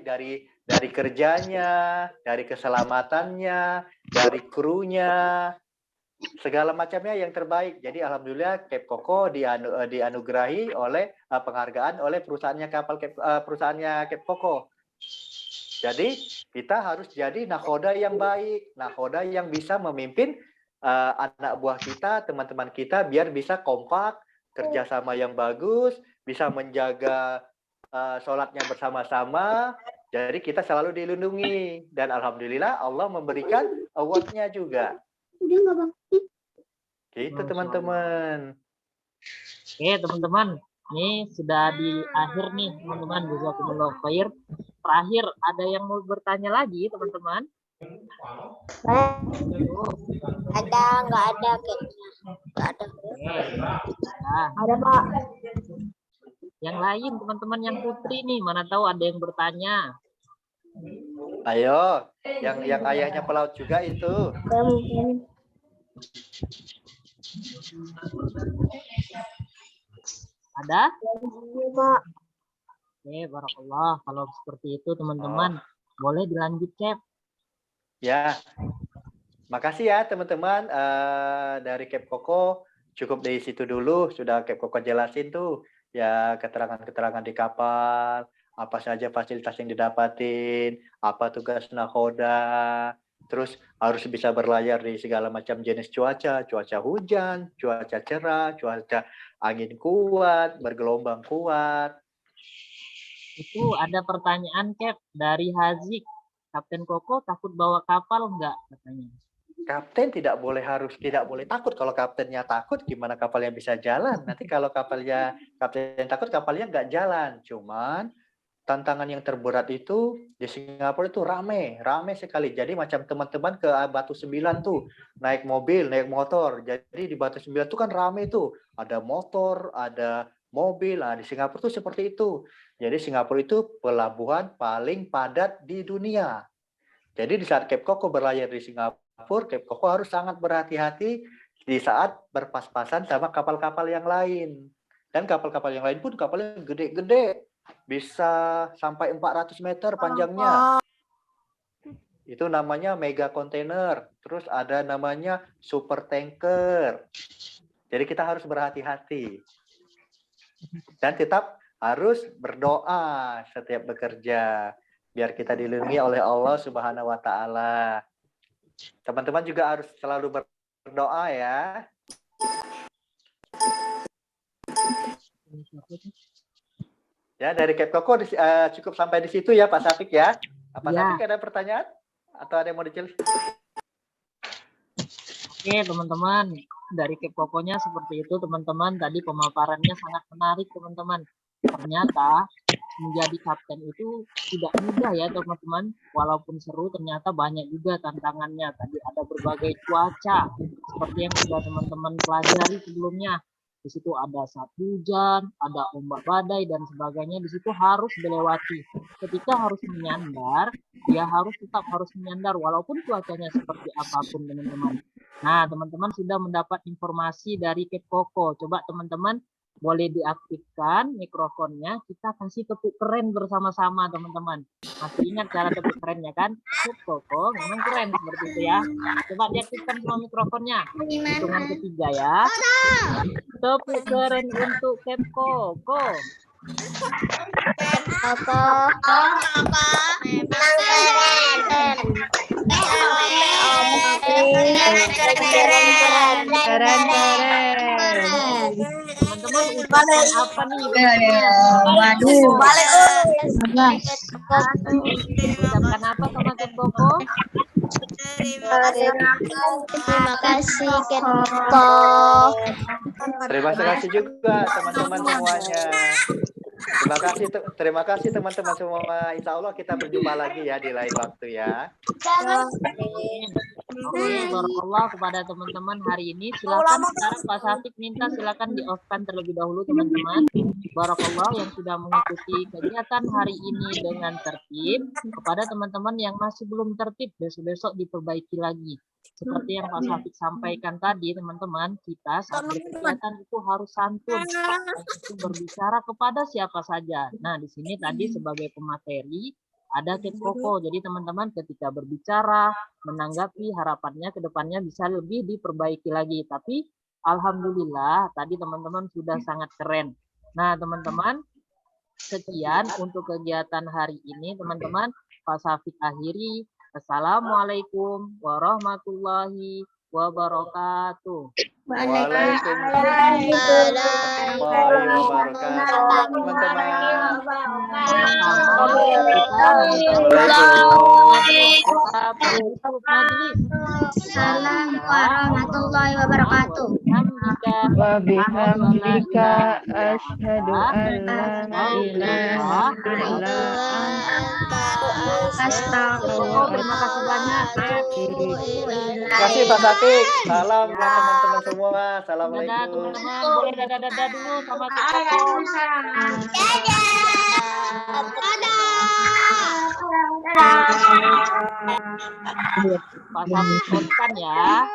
A: dari kerjanya, dari keselamatannya, dari krunya, segala macamnya yang terbaik. Jadi alhamdulillah Cape Coco dianugerahi oleh penghargaan oleh perusahaannya Cape Coco. Jadi kita harus jadi nakhoda yang baik, nakhoda yang bisa memimpin anak buah kita, teman-teman kita biar bisa kompak, kerjasama yang bagus, bisa menjaga sholatnya bersama-sama. Jadi kita selalu dilindungi dan alhamdulillah Allah memberikan award-nya juga. Gitu teman-teman.
C: Oke teman-teman, ini sudah di akhir nih teman-teman. Jazakumullah khair. Terakhir, ada yang mau bertanya lagi teman-teman?
D: Ada, nggak ada kayaknya. Nggak ada.
C: Nah,
B: Ada Pak.
C: yang lain teman-teman, yang Putri nih, mana tahu ada yang bertanya.
A: Ayo, yang ayahnya pelaut juga itu.
C: Ada?
B: Pak.
C: Oke, barakallah. Kalau seperti itu teman-teman, boleh dilanjut, Cap.
A: Ya, makasih ya teman-teman dari Cape Coco. Cukup dari situ dulu, sudah Cape Coco jelasin tuh ya keterangan-keterangan di kapal, apa saja fasilitas yang didapatin, apa tugas nakhoda, terus harus bisa berlayar di segala macam jenis cuaca hujan, cuaca cerah, cuaca angin kuat, bergelombang kuat.
C: Itu ada pertanyaan, Cap, dari Hazik. Kapten Koko takut bawa kapal enggak katanya?
A: Kapten tidak boleh takut. Kalau kaptennya takut, gimana kapalnya bisa jalan? Nanti kalau kapten takut, kapalnya nggak jalan. Cuman tantangan yang terberat itu di Singapura itu rame sekali. Jadi macam teman-teman ke Batu 9 tuh naik mobil, naik motor. Jadi di Batu 9 tuh kan rame tuh. Ada motor, ada mobil. Nah, di Singapura tuh seperti itu. Jadi Singapura itu pelabuhan paling padat di dunia. Jadi di saat Cape Coco berlayar di Singapura, Cape Coco harus sangat berhati-hati di saat berpas-pasan sama kapal-kapal yang lain. Dan kapal-kapal yang lain pun kapalnya gede-gede. Bisa sampai 400 meter panjangnya. Itu namanya mega container. Terus ada namanya super tanker. Jadi kita harus berhati-hati. Dan tetap harus berdoa setiap bekerja. Biar kita dilindungi oleh Allah Subhanahu wa Ta'ala. Teman-teman juga harus selalu berdoa ya. Ya, dari Cape Coco cukup sampai di situ ya Pak Safik ya. Pak Safik ada pertanyaan? Atau ada yang mau dijelaskan?
C: Oke teman-teman, dari Cape Coco-nya seperti itu teman-teman. Tadi pemaparannya sangat menarik teman-teman. Ternyata menjadi kapten itu tidak mudah ya teman-teman. Walaupun seru, ternyata banyak juga tantangannya. Tadi ada berbagai cuaca seperti yang sudah teman-teman pelajari sebelumnya. Di situ ada saat hujan, ada ombak badai dan sebagainya. Di situ harus dilewati. Ketika harus menyandar, dia tetap harus menyandar walaupun cuacanya seperti apapun teman-teman. Nah, teman-teman sudah mendapat informasi dari Koko. Coba teman-teman boleh diaktifkan mikrofonnya. Kita kasih tepuk keren bersama-sama, teman-teman. Masih ingat cara tepuk kerennya kan? Koko memang keren seperti itu ya. Coba diaktifkan semua mikrofonnya. Hitungan ketiga ya. Tepuk keren untuk Koko. Teman-teman ucapkan apa nih?
B: Waduh. Balik.
C: Ucapkan apa sama Koko?
D: Terima kasih Keko.
A: Terima kasih juga teman-teman semuanya. Terima kasih teman-teman semua. Insya Allah kita berjumpa lagi ya di lain waktu ya.
C: Oke, barakallah kepada teman-teman hari ini. Silakan sekarang Pak Syafiq minta silakan di-off-kan terlebih dahulu teman-teman. Barakallah yang sudah mengikuti kegiatan hari ini dengan tertib. Kepada teman-teman yang masih belum tertib, besok-besok diperbaiki lagi. Seperti yang Pak Syafiq sampaikan tadi, teman-teman, kita saat berkegiatan itu harus santun. Itu berbicara kepada siapa saja. Nah, di sini tadi sebagai pemateri ada Koko. Jadi teman-teman ketika berbicara, menanggapi harapannya ke depannya bisa lebih diperbaiki lagi. Tapi alhamdulillah tadi teman-teman sudah sangat keren. Nah, teman-teman, sekian untuk kegiatan hari ini, teman-teman. Pak Syafiq akhiri. Assalamualaikum warahmatullahi wabarakatuh.
A: Waalaikumsalam warahmatullahi wabarakatuh.
F: Salam warahmatullahi wabarakatuh.
B: Wabihamdika asyhadu an la ilaha
C: Oh, terima kasih banyak.
A: Terima kasih Pak Syafiq. Salam buat teman-teman semua.
C: Dadah
A: Assalamualaikum.
C: teman-teman. Boleh dadah-dadah dulu sama Koko. Pak Syafiq, kan ya.